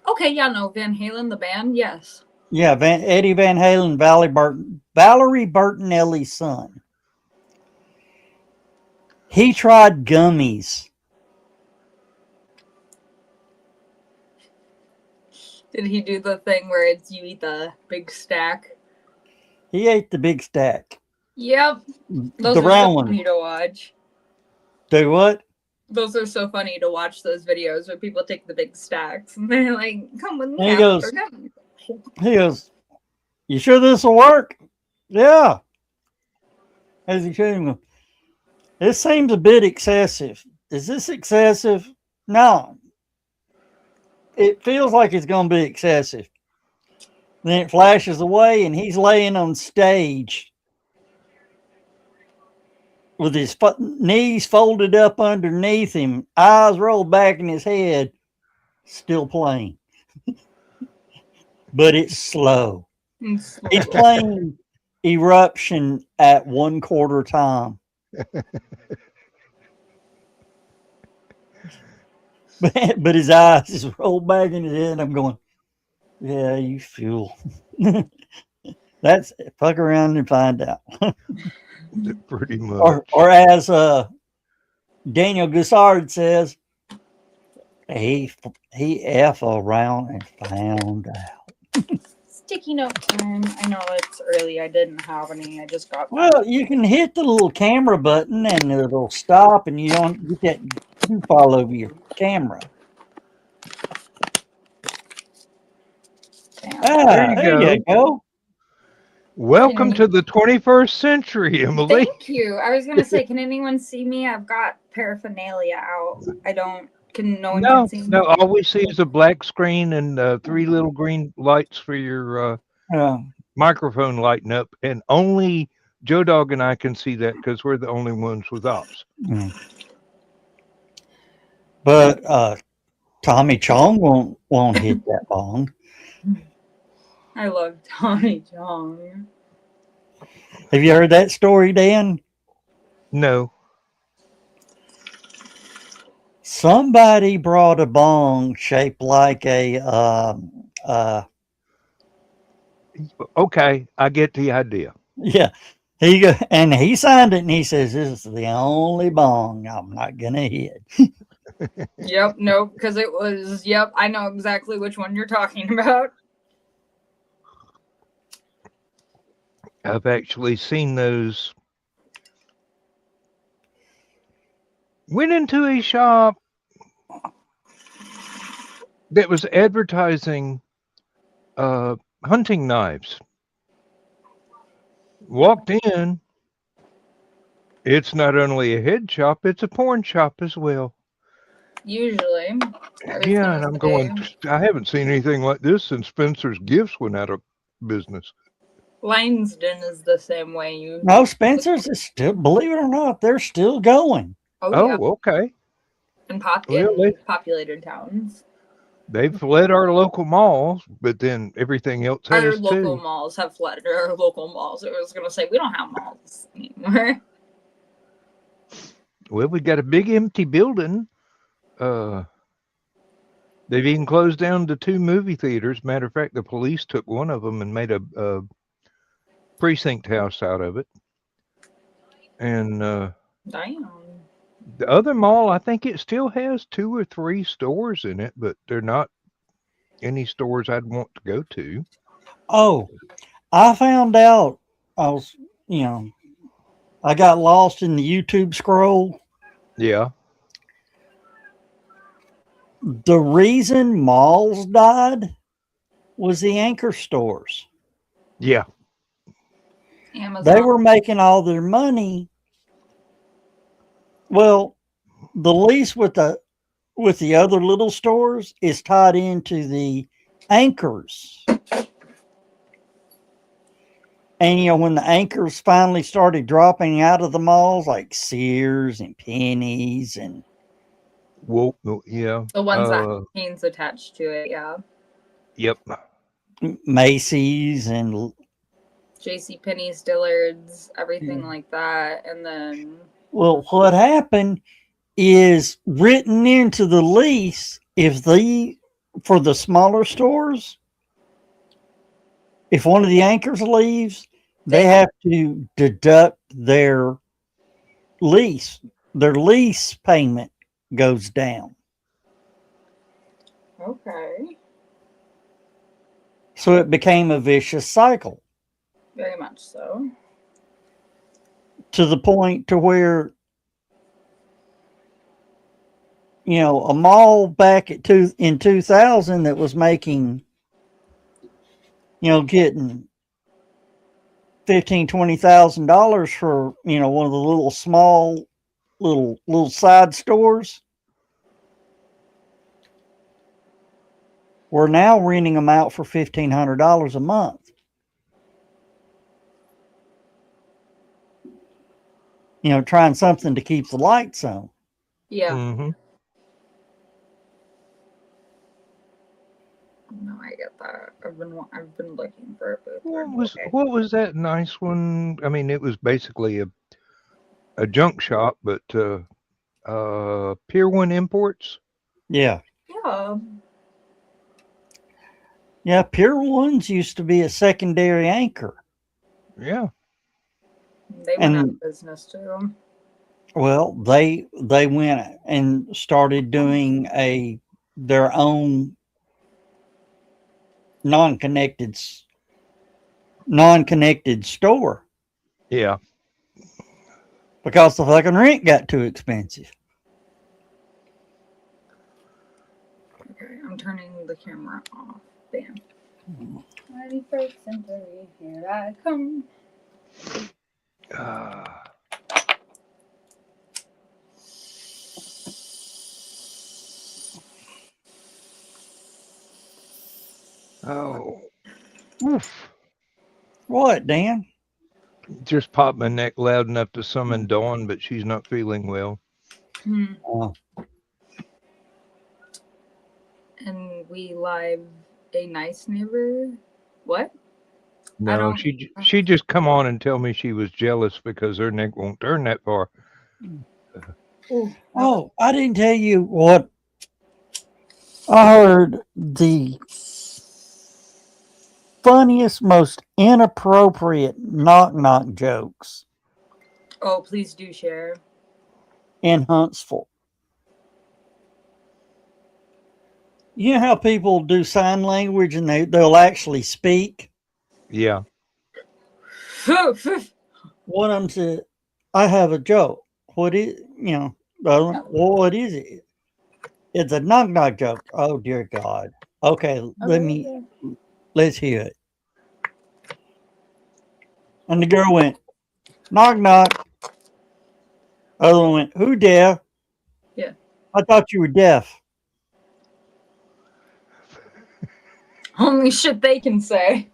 Okay, yeah, no. Van Halen, the band? Yes. Yeah, Eddie Van Halen, Valerie Bertinelli's son. He tried gummies. Did he do the thing where it's you eat the big stack? He ate the big stack. Yep. Those the are round so one. funny to watch. Do what? Those are so funny to watch, those videos where people take the big stacks and they're like, come with me. And he goes, you sure this will work? Yeah. As he showed him, this seems a bit excessive. Is this excessive? No. It feels like it's going to be excessive. Then it flashes away and he's laying on stage with his knees folded up underneath him, eyes rolled back in his head, still playing. But it's slow. He's playing Eruption at 1/4 time. But his eyes is rolled back in his head. And I'm going, yeah, you fool. That's fuck around and find out. Pretty much. Or as Daniel Gussard says, he F around and found out. Sticky note time. I know it's early. I didn't have any. I just got. Well, you can hit the little camera button and it'll stop, and you don't get that goop all over your camera. There you go. Welcome to the 21st century, Emily. Thank you. I was gonna say, can anyone see me? I've got paraphernalia out. No one can see me? No, all we see is a black screen and 3 little green lights for your microphone lighting up, and only Joe Dog and I can see that because we're the only ones with ops. But Tommy Chong won't hit that bong. I love Tommy Chong. Have you heard that story, Dan? No. Somebody brought a bong shaped like a okay, I get the idea. Yeah. And he signed it and he says, this is the only bong I'm not gonna hit. Yep, no, because it was, I know exactly which one you're talking about. I've actually seen those. Went into a shop that was advertising hunting knives. Walked in. It's not only a head shop, it's a porn shop as well. Usually. Yeah, and I'm going, Everything's I haven't seen anything like this since Spencer's Gifts went out of business. Langston is the same way. You. No, Spencer's is still, believe it or not, they're still going. Oh, yeah. Oh, okay. In Well, populated towns. they've fled our local malls, but then everything else Our has local too. malls have flooded our local malls. I was going to say, we don't have malls anymore. Well, we got a big empty building. They've even closed down the 2 movie theaters. Matter of fact, the police took one of them and made a precinct house out of it. And Damn. the other mall, I think it still has 2 or 3 stores in it, but they're not any stores I'd want to go to. Oh, I found out I got lost in the YouTube scroll. Yeah. The reason malls died was the anchor stores. Yeah. Amazon. They were making all their money. Well, the lease with the other little stores is tied into the anchors. And when the anchors finally started dropping out of the malls, like Sears and Penny's and Well, yeah. The ones that have chains attached to it, yeah. Yep. Macy's and J.C. Penney's, Dillard's, everything like that. And then well, what happened is written into the lease for the smaller stores, if one of the anchors leaves, they have to deduct their lease. Their lease payment goes down. okay. So it became a vicious cycle Very much so. to the point to where, a mall back in 2000 that was making, getting $15,000-$20,000 for, one of the little small little side stores. We're now renting them out for $1,500 a month. Trying something to keep the lights on. Yeah. Mm-hmm. No, I get that. I've been looking for a booth. What was that nice one? I mean, it was basically a junk shop, but Pier 1 Imports. Yeah. Yeah. Yeah, Pier 1's used to be a secondary anchor. Yeah. They went out of business too. Well, they went and started doing their own non-connected store Yeah. because the fucking rent got too expensive. Okay, I'm turning the camera off. Bam. 21st century, here I come. Oh. Oof. What, Dan? Just popped my neck loud enough to summon Dawn, but she's not feeling well. And we live a nice neighbor. What? No, she just come on and tell me she was jealous because her neck won't turn that far. Oh, I didn't tell you what I heard. The funniest, most inappropriate knock-knock jokes Oh, please do share. in Huntsville. You know how people do sign language and they'll actually speak? Yeah. One of them said, I have a joke. What is, the other one, well, what is it? It's a knock-knock joke. Oh, dear God. Okay, let's hear it. And the girl went, knock, knock. Other one went, who dare? Yeah. I thought you were deaf. Only shit they can say.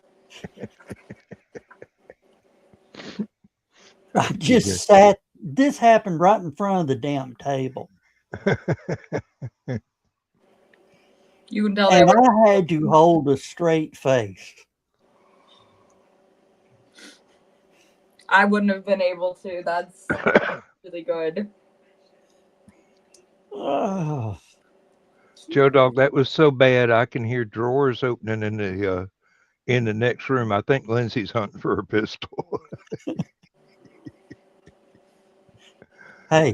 I just sat. This happened right in front of the damn table. You can tell they And were. I had to hold a straight face. I wouldn't have been able to. That's really good. Oh, Joe Dog, that was so bad I can hear drawers opening in the next room. I think Lindsay's hunting for her pistol. hey,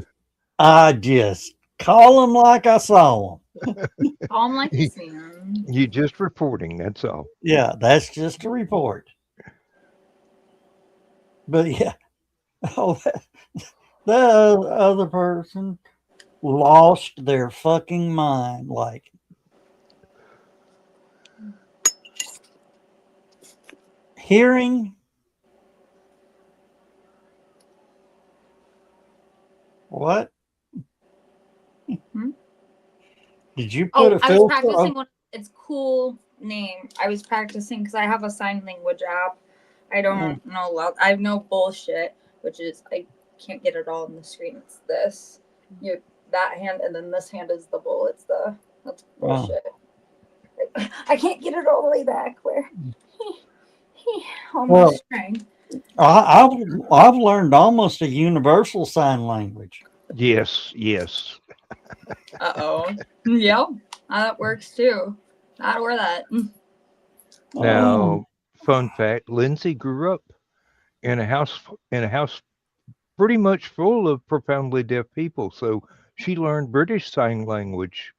I just call them like I saw them. Call 'em like you see 'em. You just reporting, that's all. Yeah, that's just a report. But yeah, oh, the other person lost their fucking mind. Like, hearing what? Hmm? Did you put a I was filter? practicing one. It's cool name. I was practicing because I have a sign language app. I don't know. I know bullshit, which is I can't get it all on the screen. It's this. That hand, and then this hand is the bull. That's bullshit. I can't get it all the way back. Where? Almost trying. I've learned almost a universal sign language. Yes. Yep. That works too. Not or that. Now, fun fact: Lindsay grew up in a house pretty much full of profoundly deaf people, so she learned British Sign Language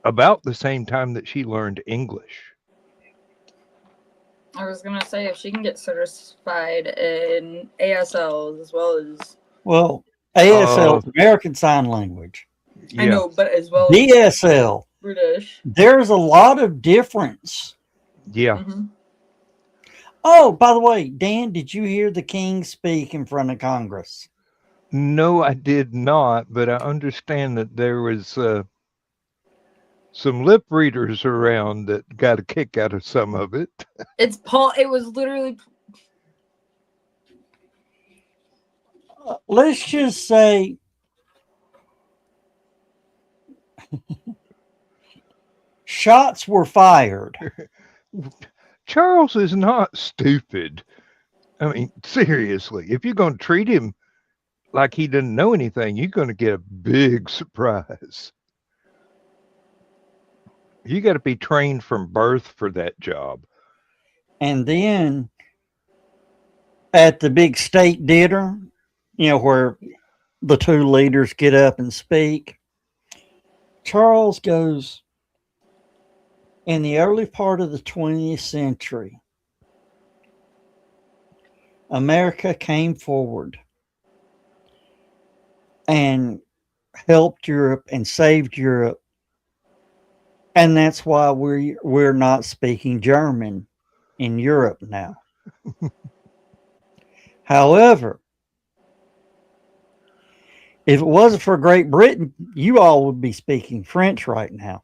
about the same time that she learned English. I was gonna say if she can get certified in ASLs as well as ASL is American Sign Language. I know, but as well as DSL, British. there's a lot of difference. Yeah. Mm-hmm. Oh, by the way, Dan, did you hear the King speak in front of Congress? No, I did not, but I understand that there was some lip readers around that got a kick out of some of it. It's Paul. It was literally. Let's just say shots were fired. Charles is not stupid. I mean, seriously, if you're going to treat him like he doesn't know anything, you're going to get a big surprise. You got to be trained from birth for that job. And then at the big state dinner, where the two leaders get up and speak, Charles goes, in the early part of the 20th century, America came forward and helped Europe and saved Europe. And that's why we're not speaking German in Europe now. However, if it wasn't for Great Britain, you all would be speaking French right now.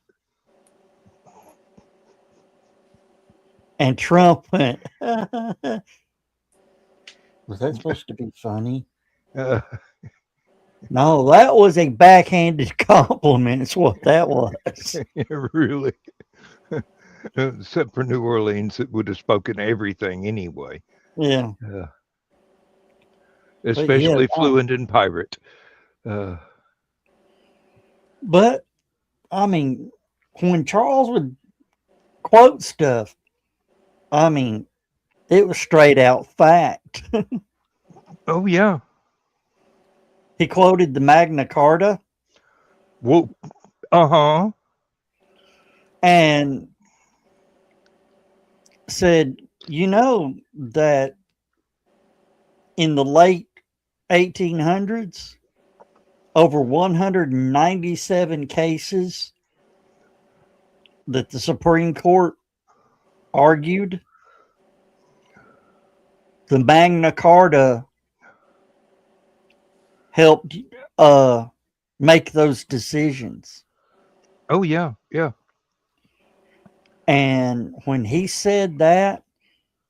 And Trump went, was that supposed to be funny? No, that was a backhanded compliment. It's what that was. Really. Except for New Orleans, it would have spoken everything anyway. Yeah. Especially fluent in pirate. But, I mean, when Charles would quote stuff, I mean, it was straight out fact. Oh, yeah. He quoted the Magna Carta. Well, uh-huh. And said, that in the late 1800s, over 197 cases that the Supreme Court argued, the Magna Carta helped make those decisions. Oh yeah, yeah. And when he said that,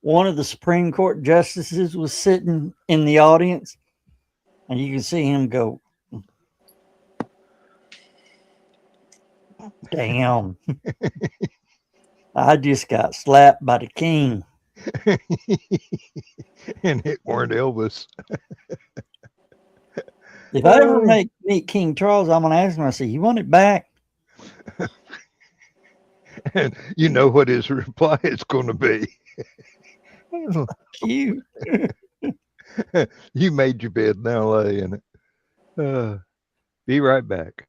one of the Supreme Court justices was sitting in the audience, and you can see him go, damn. I just got slapped by the king. And it weren't Elvis. If I ever meet King Charles, I'm going to ask him, I say, you want it back? And you know what his reply is going to be. You. You made your bed, now lay in it. Be right back.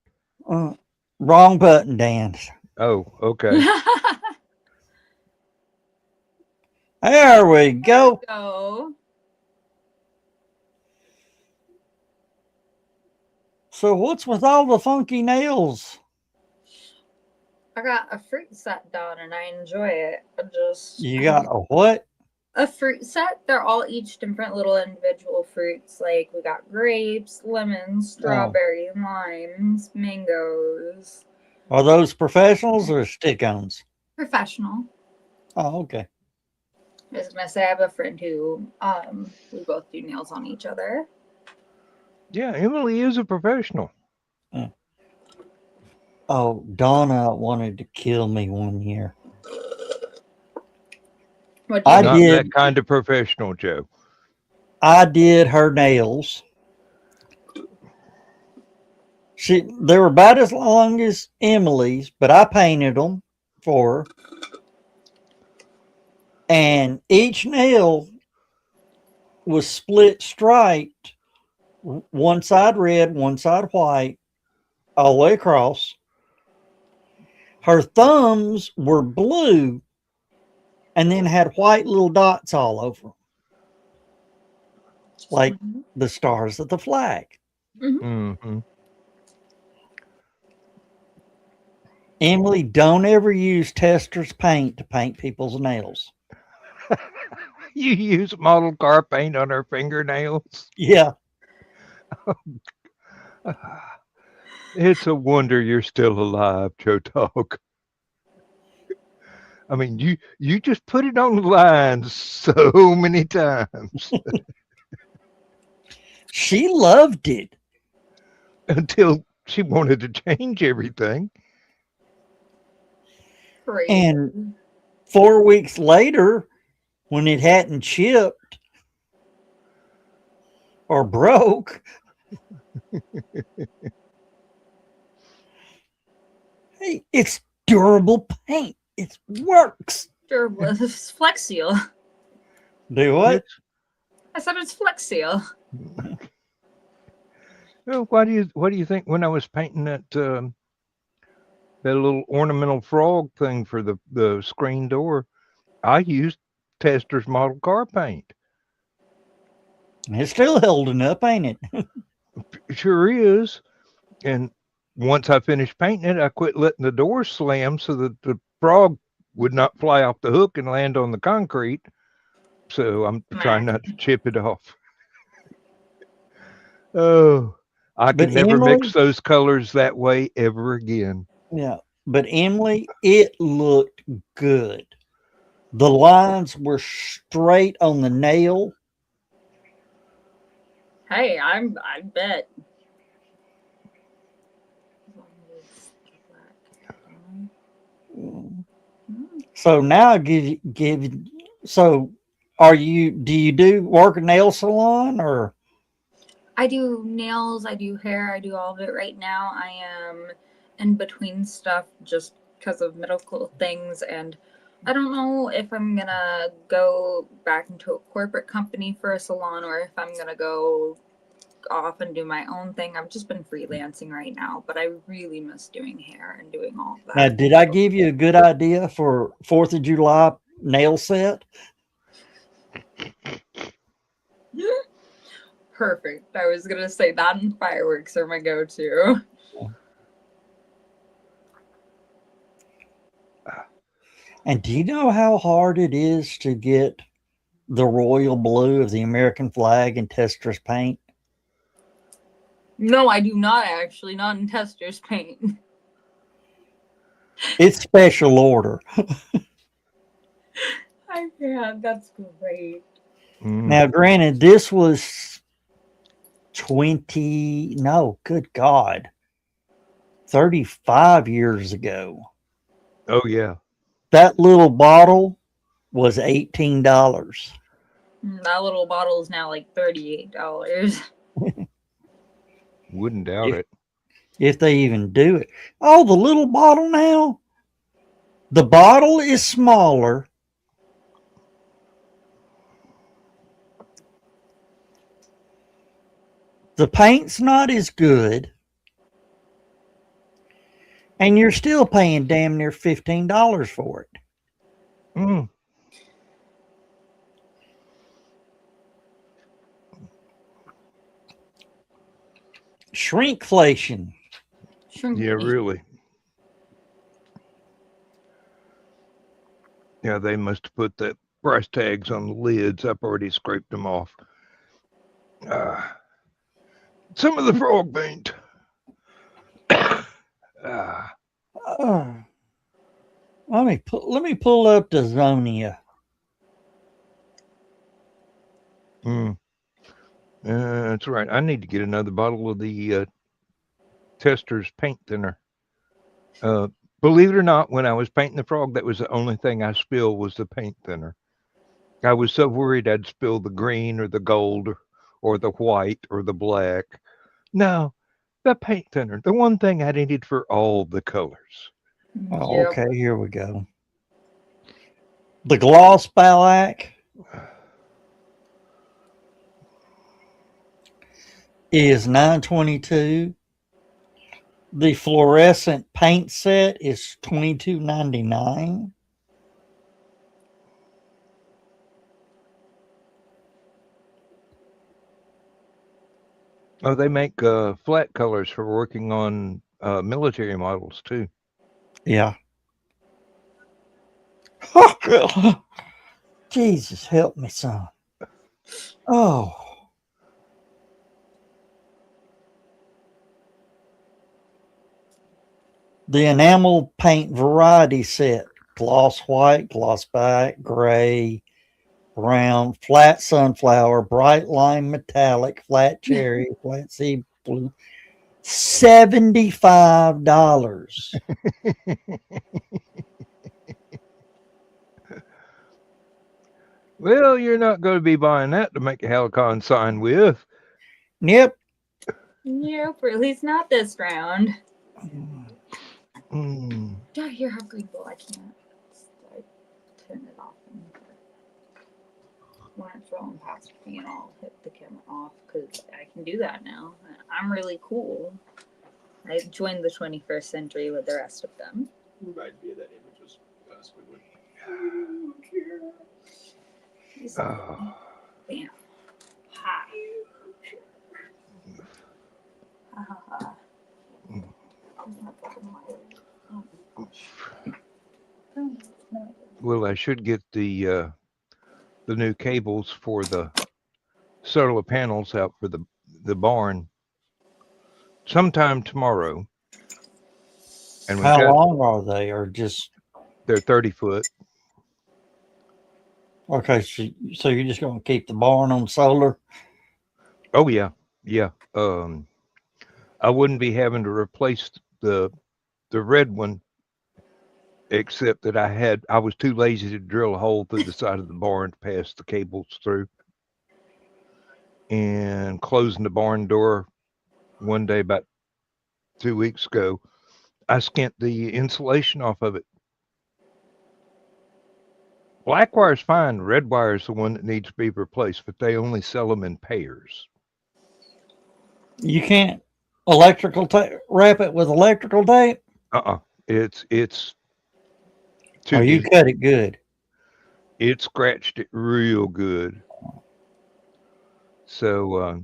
Wrong button, Dan. Oh, okay. There we go. Go. So what's with all the funky nails? I got a fruit set done and I enjoy it. You got a what? A fruit set. They're all each different little individual fruits. Like we got grapes, lemons, strawberries, limes, mangoes. Are those professionals or stick-ons? Professional. Oh, okay. I was gonna say I have a friend who we both do nails on each other. Yeah, Emily is a professional. Oh, Donna wanted to kill me one year. Not that kind of professional, Joe. I did her nails. They were about as long as Emily's, but I painted them for her. And each nail was split striped, one side red, one side white, all the way across. Her thumbs were blue and then had white little dots all over them, like the stars of the flag. Mm-hmm. Emily, don't ever use Tester's paint to paint people's nails. You use model car paint on her fingernails? Yeah. It's a wonder you're still alive, Joe Dog. I mean, you just put it on the line so many times. She loved it. Until she wanted to change everything. Great. And 4 weeks later, when it hadn't chipped or broke, hey, it's durable paint. It works. Durable. It's Flex Seal. Do what? I said it's Flex Seal. Well, what do you think when I was painting that little ornamental frog thing for the screen door? I used Tester's model car paint. It's still holding up, ain't it? It sure is. And once I finished painting it, I quit letting the door slam so that the frog would not fly off the hook and land on the concrete. So I'm trying not to chip it off. Oh, I can never mix those colors that way ever again. Yeah. But Emily, it looked good. The lines were straight on the nail. Hey, I bet. So now so do you do work a nail salon or? I do nails, I do hair, I do all of it right now. I am in between stuff just because of medical things, and I don't know if I'm gonna go back into a corporate company for a salon or if I'm gonna go off and do my own thing. I've just been freelancing right now, but I really miss doing hair and doing all of that. Now, did I give you a good idea for 4th of July nail set? Perfect. I was gonna say that and fireworks are my go-to. And do you know how hard it is to get the royal blue of the American flag in Tester's paint? No, I do not actually. Not in tester's paint. It's special order. Yeah, that's great. Now, granted, this was 35 years ago. Oh yeah. That little bottle was $18. That little bottle is now like $38. Wouldn't doubt it. If they even do it. Oh, the little bottle now? The bottle is smaller. The paint's not as good. And you're still paying damn near $15 for it. Mm. Shrinkflation. Yeah, really. Yeah, they must have put that price tags on the lids. I've already scraped them off. Some of the frog paint. Let me pull up the Zonia. That's right. I need to get another bottle of the Tester's paint thinner. Believe it or not, when I was painting the frog, that was the only thing I spilled was the paint thinner. I was so worried I'd spill the green or the gold or the white or the black. No, the paint thinner, the one thing I needed for all the colors. Oh, yep. Okay, here we go. The gloss Balak is $9.22. The fluorescent paint set is $22.99. Oh, they make flat colors for working on military models too. Yeah. Jesus, help me, son. Oh. The enamel paint variety set: gloss white, gloss black, gray, brown, flat sunflower, bright lime metallic, flat cherry, flat sea blue. $75. Well, you're not going to be buying that to make a Helicon sign with. Yep. Nope, or at least not this round. Mm. Do I hear how grateful I can't? I turn it off. When it's rolling past me, and I'll hit the camera off because I can do that now. I'm really cool. I joined the 21st century with the rest of them. Reminds me of that image was Squidward. Bam. Ha. Ha ha ha. Well, I should get the new cables for the solar panels out for the barn sometime tomorrow. And how long are they? Or just they're 30 foot. Okay, so you're just going to keep the barn on solar? Oh yeah, yeah. I wouldn't be having to replace the red one, except that I was too lazy to drill a hole through the side of the barn to pass the cables through. And closing the barn door one day about 2 weeks ago, I skint the insulation off of it. Black wire's fine. Red wire's the one that needs to be replaced, but they only sell them in pairs. You can't electrical wrap it with electrical tape? It's too Oh, you deep. cut it good. It scratched it real good. So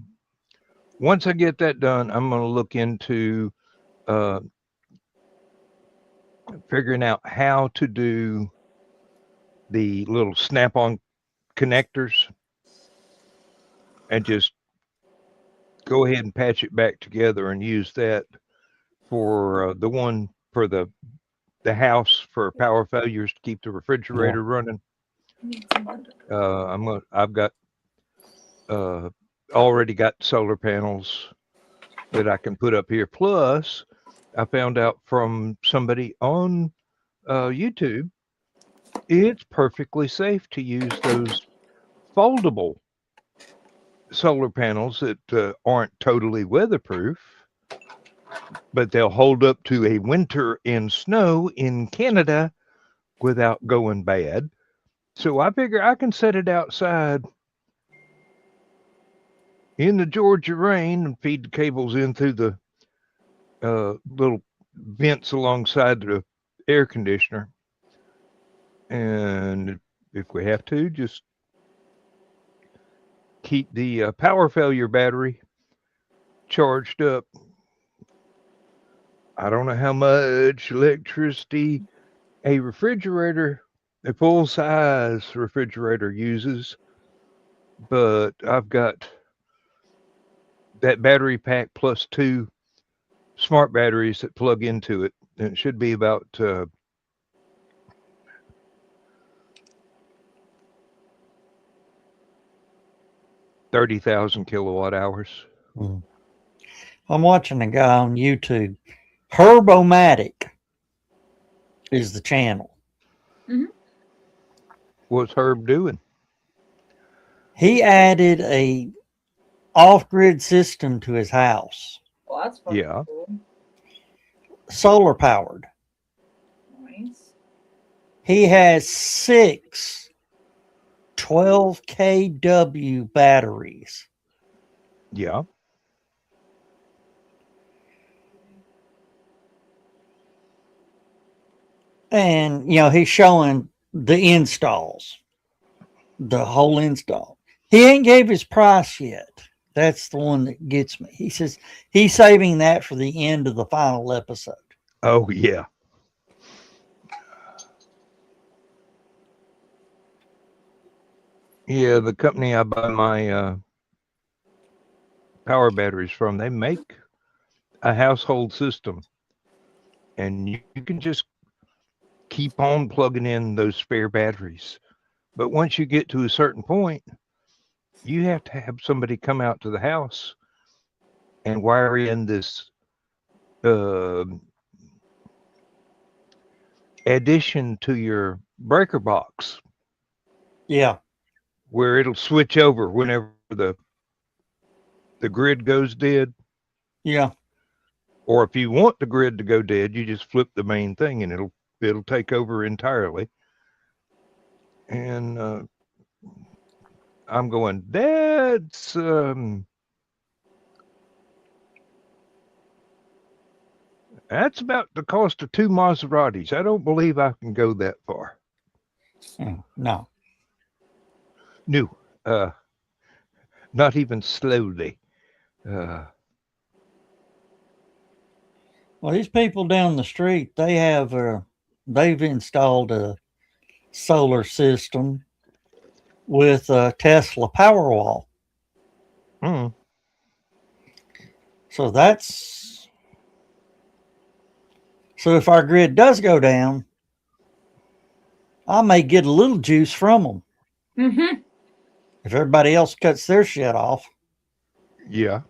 once I get that done, I'm going to look into figuring out how to do the little snap-on connectors and just go ahead and patch it back together and use that for the one for the house for power failures to keep the refrigerator running. I've got already got solar panels that I can put up here. Plus, I found out from somebody on YouTube, it's perfectly safe to use those foldable solar panels that aren't totally weatherproof, but they'll hold up to a winter in snow in Canada without going bad. So I figure I can set it outside in the Georgia rain and feed the cables in through the little vents alongside the air conditioner. And if we have to, just keep the power failure battery charged up. I don't know how much electricity a refrigerator, a full-size refrigerator uses, but I've got that battery pack plus 2 smart batteries that plug into it, and it should be about 30,000 kilowatt hours. I'm watching a guy on YouTube. Herbomatic is the channel. What's Herb doing? He added a off-grid system to his house. Well, that's fucking Yeah. cool. Solar powered. Nice. He has 6 12 kW batteries. Yeah. And, he's showing the installs, the whole install. He ain't gave his price yet. That's the one that gets me. He says he's saving that for the end of the final episode. Oh, yeah. Yeah, the company I buy my power batteries from, they make a household system. And you can just keep on plugging in those spare batteries. But once you get to a certain point, you have to have somebody come out to the house and wire in this addition to your breaker box. Yeah. Where it'll switch over whenever the grid goes dead. Yeah. Or if you want the grid to go dead, you just flip the main thing and it'll take over entirely. And I'm going, that's about the cost of 2 Maseratis. I don't believe I can go that far. No. No, not even slowly. Well, these people down the street, they've installed a solar system with a Tesla Powerwall. So if our grid does go down, I may get a little juice from them. Mm-hmm. If everybody else cuts their shit off. Yeah.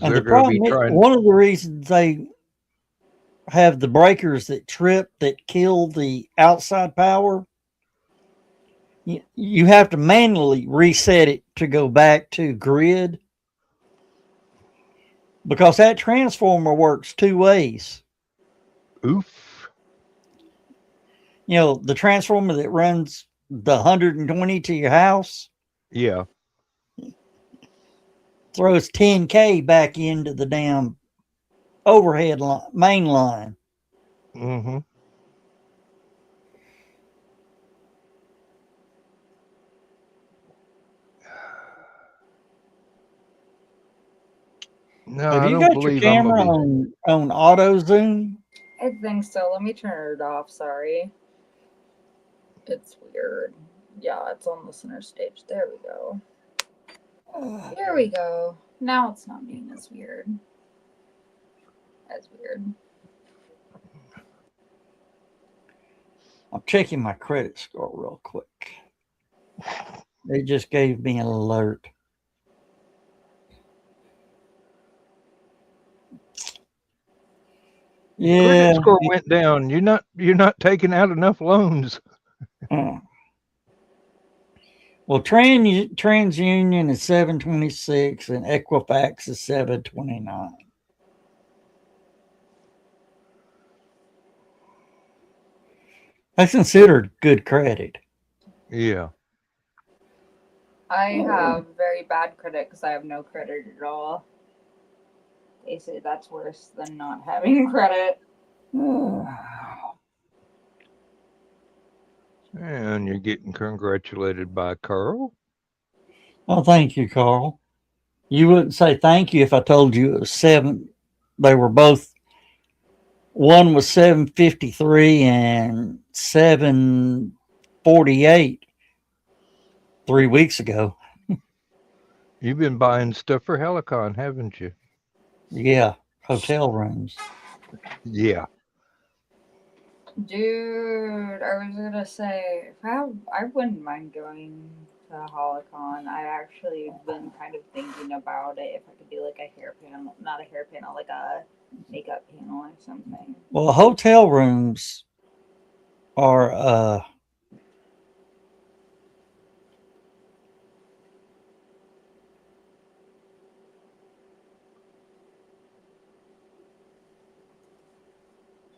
And the problem is, one of the reasons they have the breakers that kill the outside power, you have to manually reset it to go back to grid, because that transformer works 2 ways. Oof. The transformer that runs the 120 to your house. Yeah. Throws 10K back into the damn overhead main line. Mm-hmm. No, Have I you don't got your believe camera on auto zoom? I think so. Let me turn it off. Sorry. It's weird. Yeah, it's on the center stage. There we go. There we go. Now it's not being as weird. As weird. I'm checking my credit score real quick. They just gave me an alert. Yeah. Credit score went down. You're not taking out enough loans. Well, TransUnion is 726 and Equifax is 729. That's considered good credit. Yeah. I have very bad credit because I have no credit at all. They say that's worse than not having credit. And you're getting congratulated by Carl. Oh, thank you, Carl. You wouldn't say thank you if I told you it was 7. They were both, one was 753 and 748 3 weeks ago. You've been buying stuff for Helicon, haven't you? Yeah, hotel rooms. Yeah. Dude, I was gonna say, if I wouldn't mind going to Holicon. I actually been kind of thinking about it. If I could do like a hair panel, not a hair panel, like a makeup panel or something. Well, hotel rooms are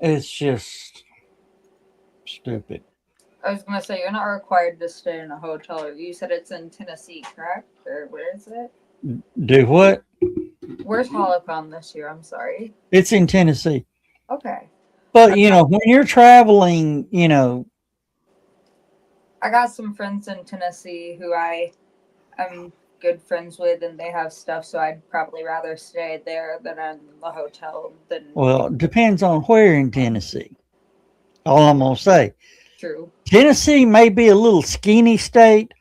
it's just stupid. I was gonna say you're not required to stay in a hotel. You said it's in Tennessee, correct? Or where is it? Do what? Where's Holicon this year? I'm sorry. It's in Tennessee. Okay. But you know, when you're traveling, you know, I got some friends in Tennessee who I'm good friends with, and they have stuff, so I'd probably rather stay there than in the hotel. Well, it depends on where in Tennessee. All I'm gonna say. True. Tennessee may be a little skinny state,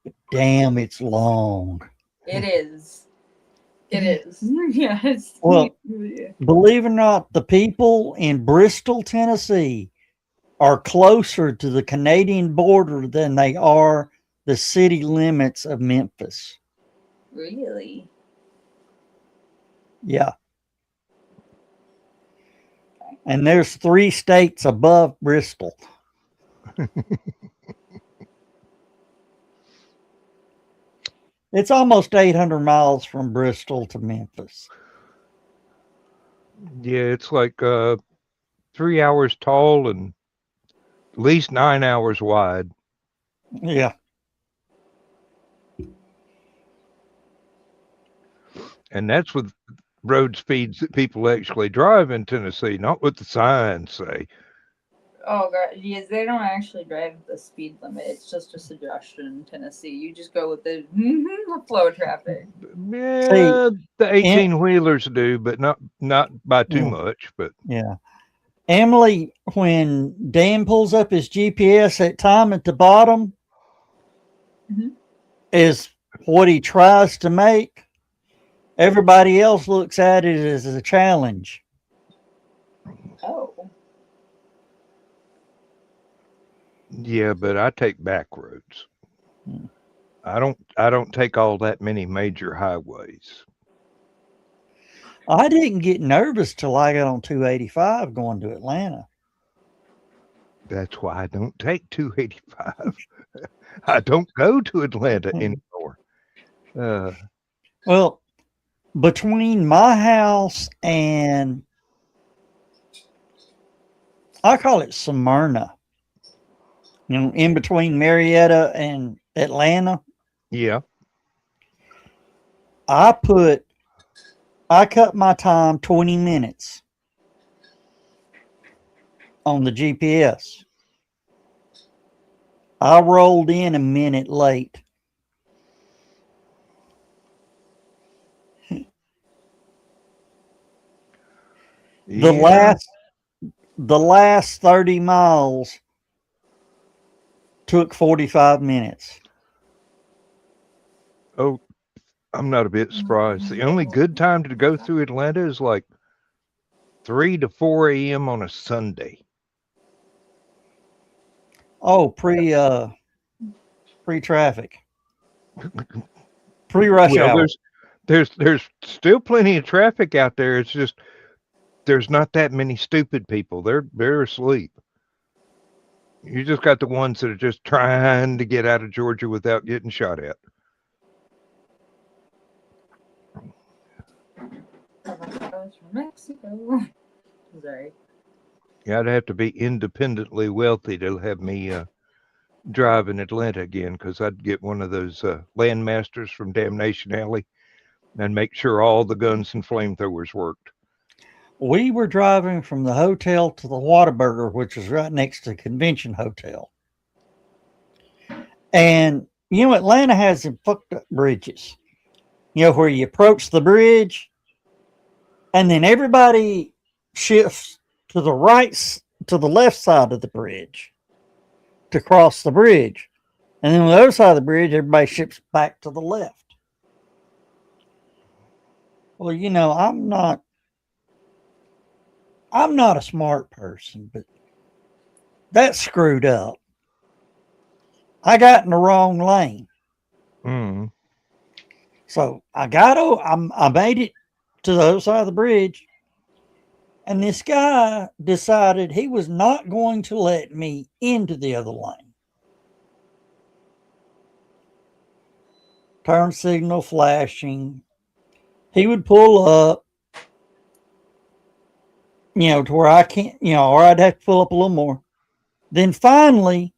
but damn, it's long. It is. It is. Yes. Well, Yeah. believe it or not, the people in Bristol, Tennessee are closer to the Canadian border than they are the city limits of Memphis. Really? Yeah. And there's 3 states above Bristol. It's almost 800 miles from Bristol to Memphis. Yeah, it's like 3 hours tall and at least 9 hours wide. Yeah. And that's with road speeds that people actually drive in Tennessee, not what the signs say. Oh god, yes, they don't actually drive the speed limit. It's just a suggestion in Tennessee. You just go with the flow of traffic. Yeah, the 18-wheelers do, but not by too much. But yeah. Emily, when Dan pulls up his GPS, that time at the bottom is what he tries to make. Everybody else looks at it as a challenge. Oh. Yeah, but I take back roads. I don't take all that many major highways. I didn't get nervous till I got on 285 going to Atlanta. That's why I don't take 285. I don't go to Atlanta anymore. Well, between my house and I call it Smyrna, you know, in between Marietta and Atlanta. Yeah. I cut my time 20 minutes on the GPS. I rolled in a minute late. The last 30 miles took 45 minutes. Oh, I'm not a bit surprised. The only good time to go through Atlanta is like 3 to 4 a.m. on a Sunday. Oh, pre-traffic. Pre-rush Well, hour. there's still plenty of traffic out there. It's just there's not that many stupid people. They're asleep. You just got the ones that are just trying to get out of Georgia without getting shot at. From Mexico. Sorry. Yeah, I'd have to be independently wealthy to have me drive in Atlanta again, because I'd get one of those Landmasters from Damnation Alley and make sure all the guns and flamethrowers worked. We were driving from the hotel to the Whataburger, which is right next to the convention hotel. And, Atlanta has some fucked up bridges. Where you approach the bridge and then everybody shifts to the left side of the bridge to cross the bridge. And then on the other side of the bridge, everybody shifts back to the left. Well, I'm not a smart person, but that's screwed up. I got in the wrong lane. Mm. So I made it to the other side of the bridge, and this guy decided he was not going to let me into the other lane. Turn signal flashing. He would pull up, to where I can't, or I'd have to pull up a little more. Then finally,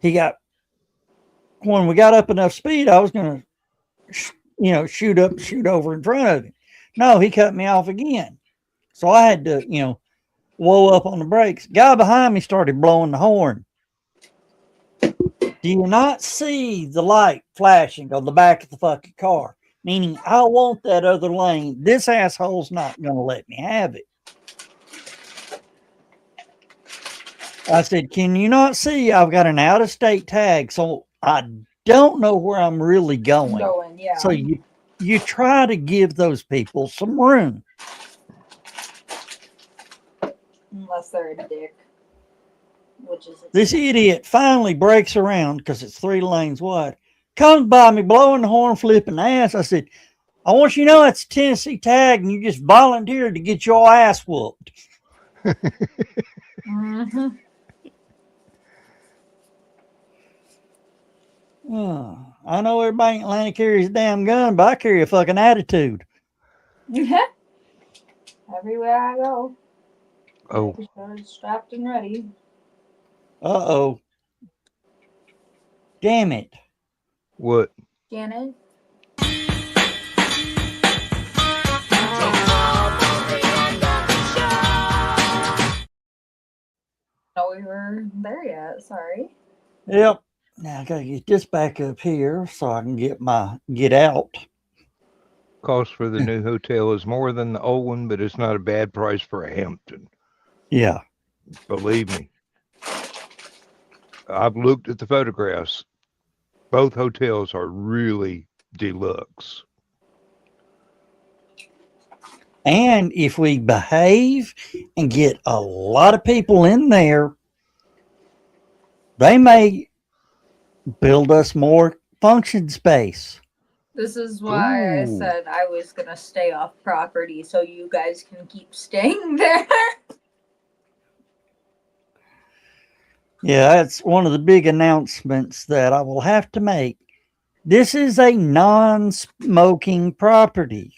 when we got up enough speed, I was going to, shoot over in front of him. No, he cut me off again. So I had to, whoa up on the brakes. Guy behind me started blowing the horn. Do you not see the light flashing on the back of the fucking car? Meaning, I want that other lane. This asshole's not going to let me have it. I said, can you not see I've got an out-of-state tag, so I don't know where I'm really going. Yeah. So you try to give those people some room. Unless they're a dick. This idiot finally breaks around because it's 3 lanes wide. Comes by me blowing the horn, flipping ass. I said, I want you to know it's a Tennessee tag and you just volunteered to get your ass whooped. Mm-hmm. I know everybody in Atlanta carries a damn gun, but I carry a fucking attitude. Yeah. Everywhere I go. Oh. Strapped and ready. Uh-oh. Damn it. What? Janet? No, we were there yet. Sorry. Yep. Now I gotta get this back up here so I can get out. Cost for the new hotel is more than the old one, but it's not a bad price for a Hampton. Yeah. Believe me. I've looked at the photographs. Both hotels are really deluxe. And if we behave and get a lot of people in there, they may build us more function space. This is why I Ooh. said I was going to stay off property so you guys can keep staying there. Yeah, that's one of the big announcements that I will have to make. This is a non-smoking property.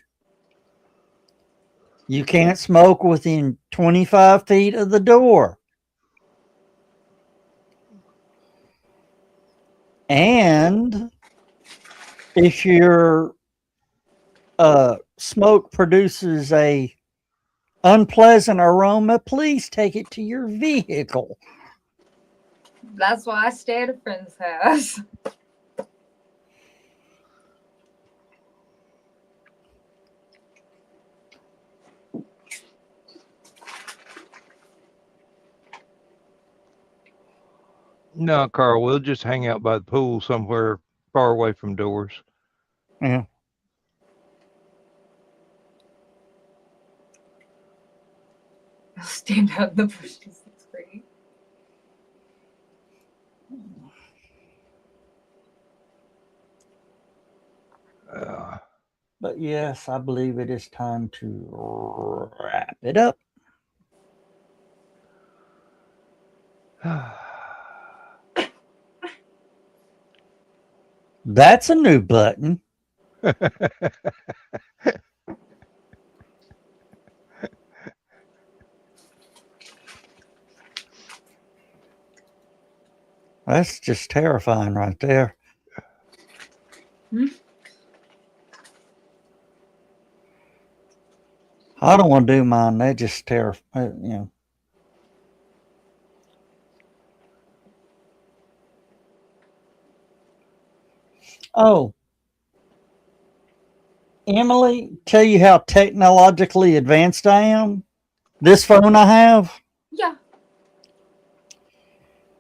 You can't smoke within 25 feet of the door. And if your smoke produces a unpleasant aroma, please take it to your vehicle. That's why I stay at a friend's house. No, Carl, we'll just hang out by the pool somewhere far away from doors. Yeah. I'll stand out in the bushes. That's great. But yes, I believe it is time to wrap it up. That's a new button. That's just terrifying right there. I don't want to do mine. That just terrifying, you know. Oh, Emily, tell you how technologically advanced I am. This phone I have, Yeah.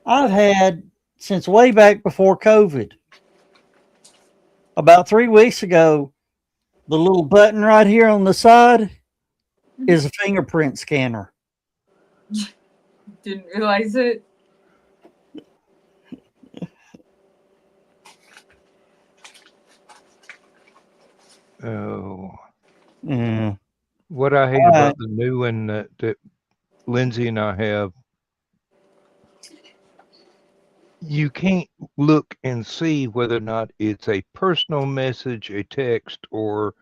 I've had since way back before COVID. About 3 weeks ago, the little button right here on the side is a fingerprint scanner. Didn't realize it. Oh. Yeah. What I hate about the new one that Lindsay and I have, you can't look and see whether or not it's a personal message, a text, or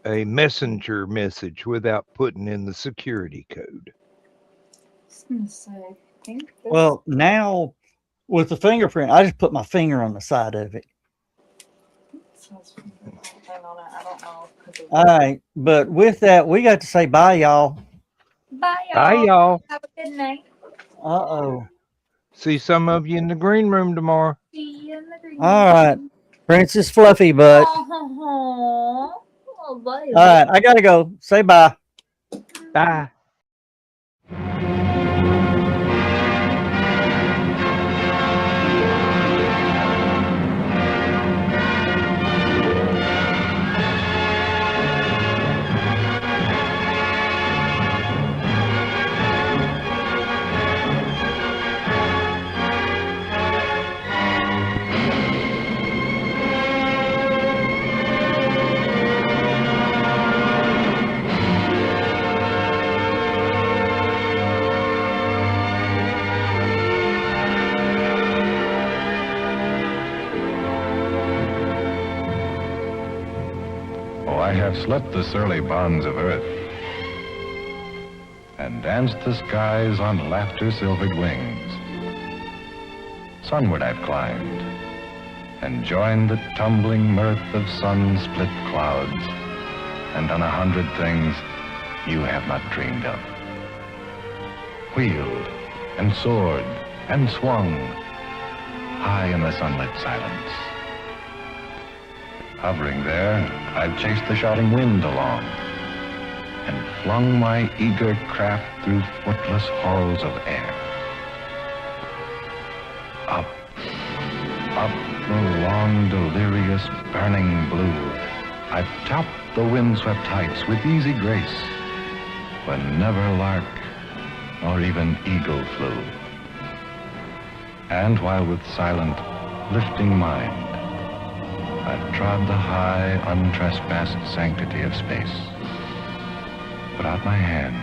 a messenger message without putting in the security code. I was gonna say, I think this Well, now with the fingerprint, I just put my finger on the side of it. says fingerprint on it. I don't know. All right. But with that, we got to say bye, y'all. Bye, y'all. Bye, y'all. Have a good night. Uh-oh. See some of you in the green room tomorrow. See you in the green All right. room. Princess Fluffy Butt. Oh, bye. All right. I got to go. Say bye. Bye. I have slept the surly bonds of earth and danced the skies on laughter-silvered wings. Sunward I've climbed and joined the tumbling mirth of sun-split clouds and done 100 things you have not dreamed of. Wheeled and soared and swung high in the sunlit silence. Hovering there, I've chased the shouting wind along and flung my eager craft through footless halls of air. Up, up the long, delirious, burning blue, I've topped the windswept heights with easy grace, when never lark nor even eagle flew. And while with silent, lifting mind, I've trod the high, untrespassed sanctity of space, put out my hand,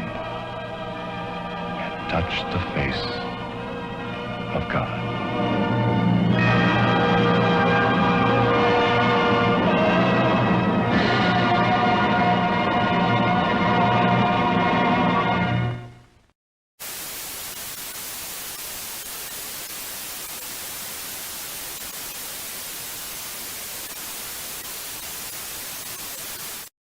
and touched the face of God.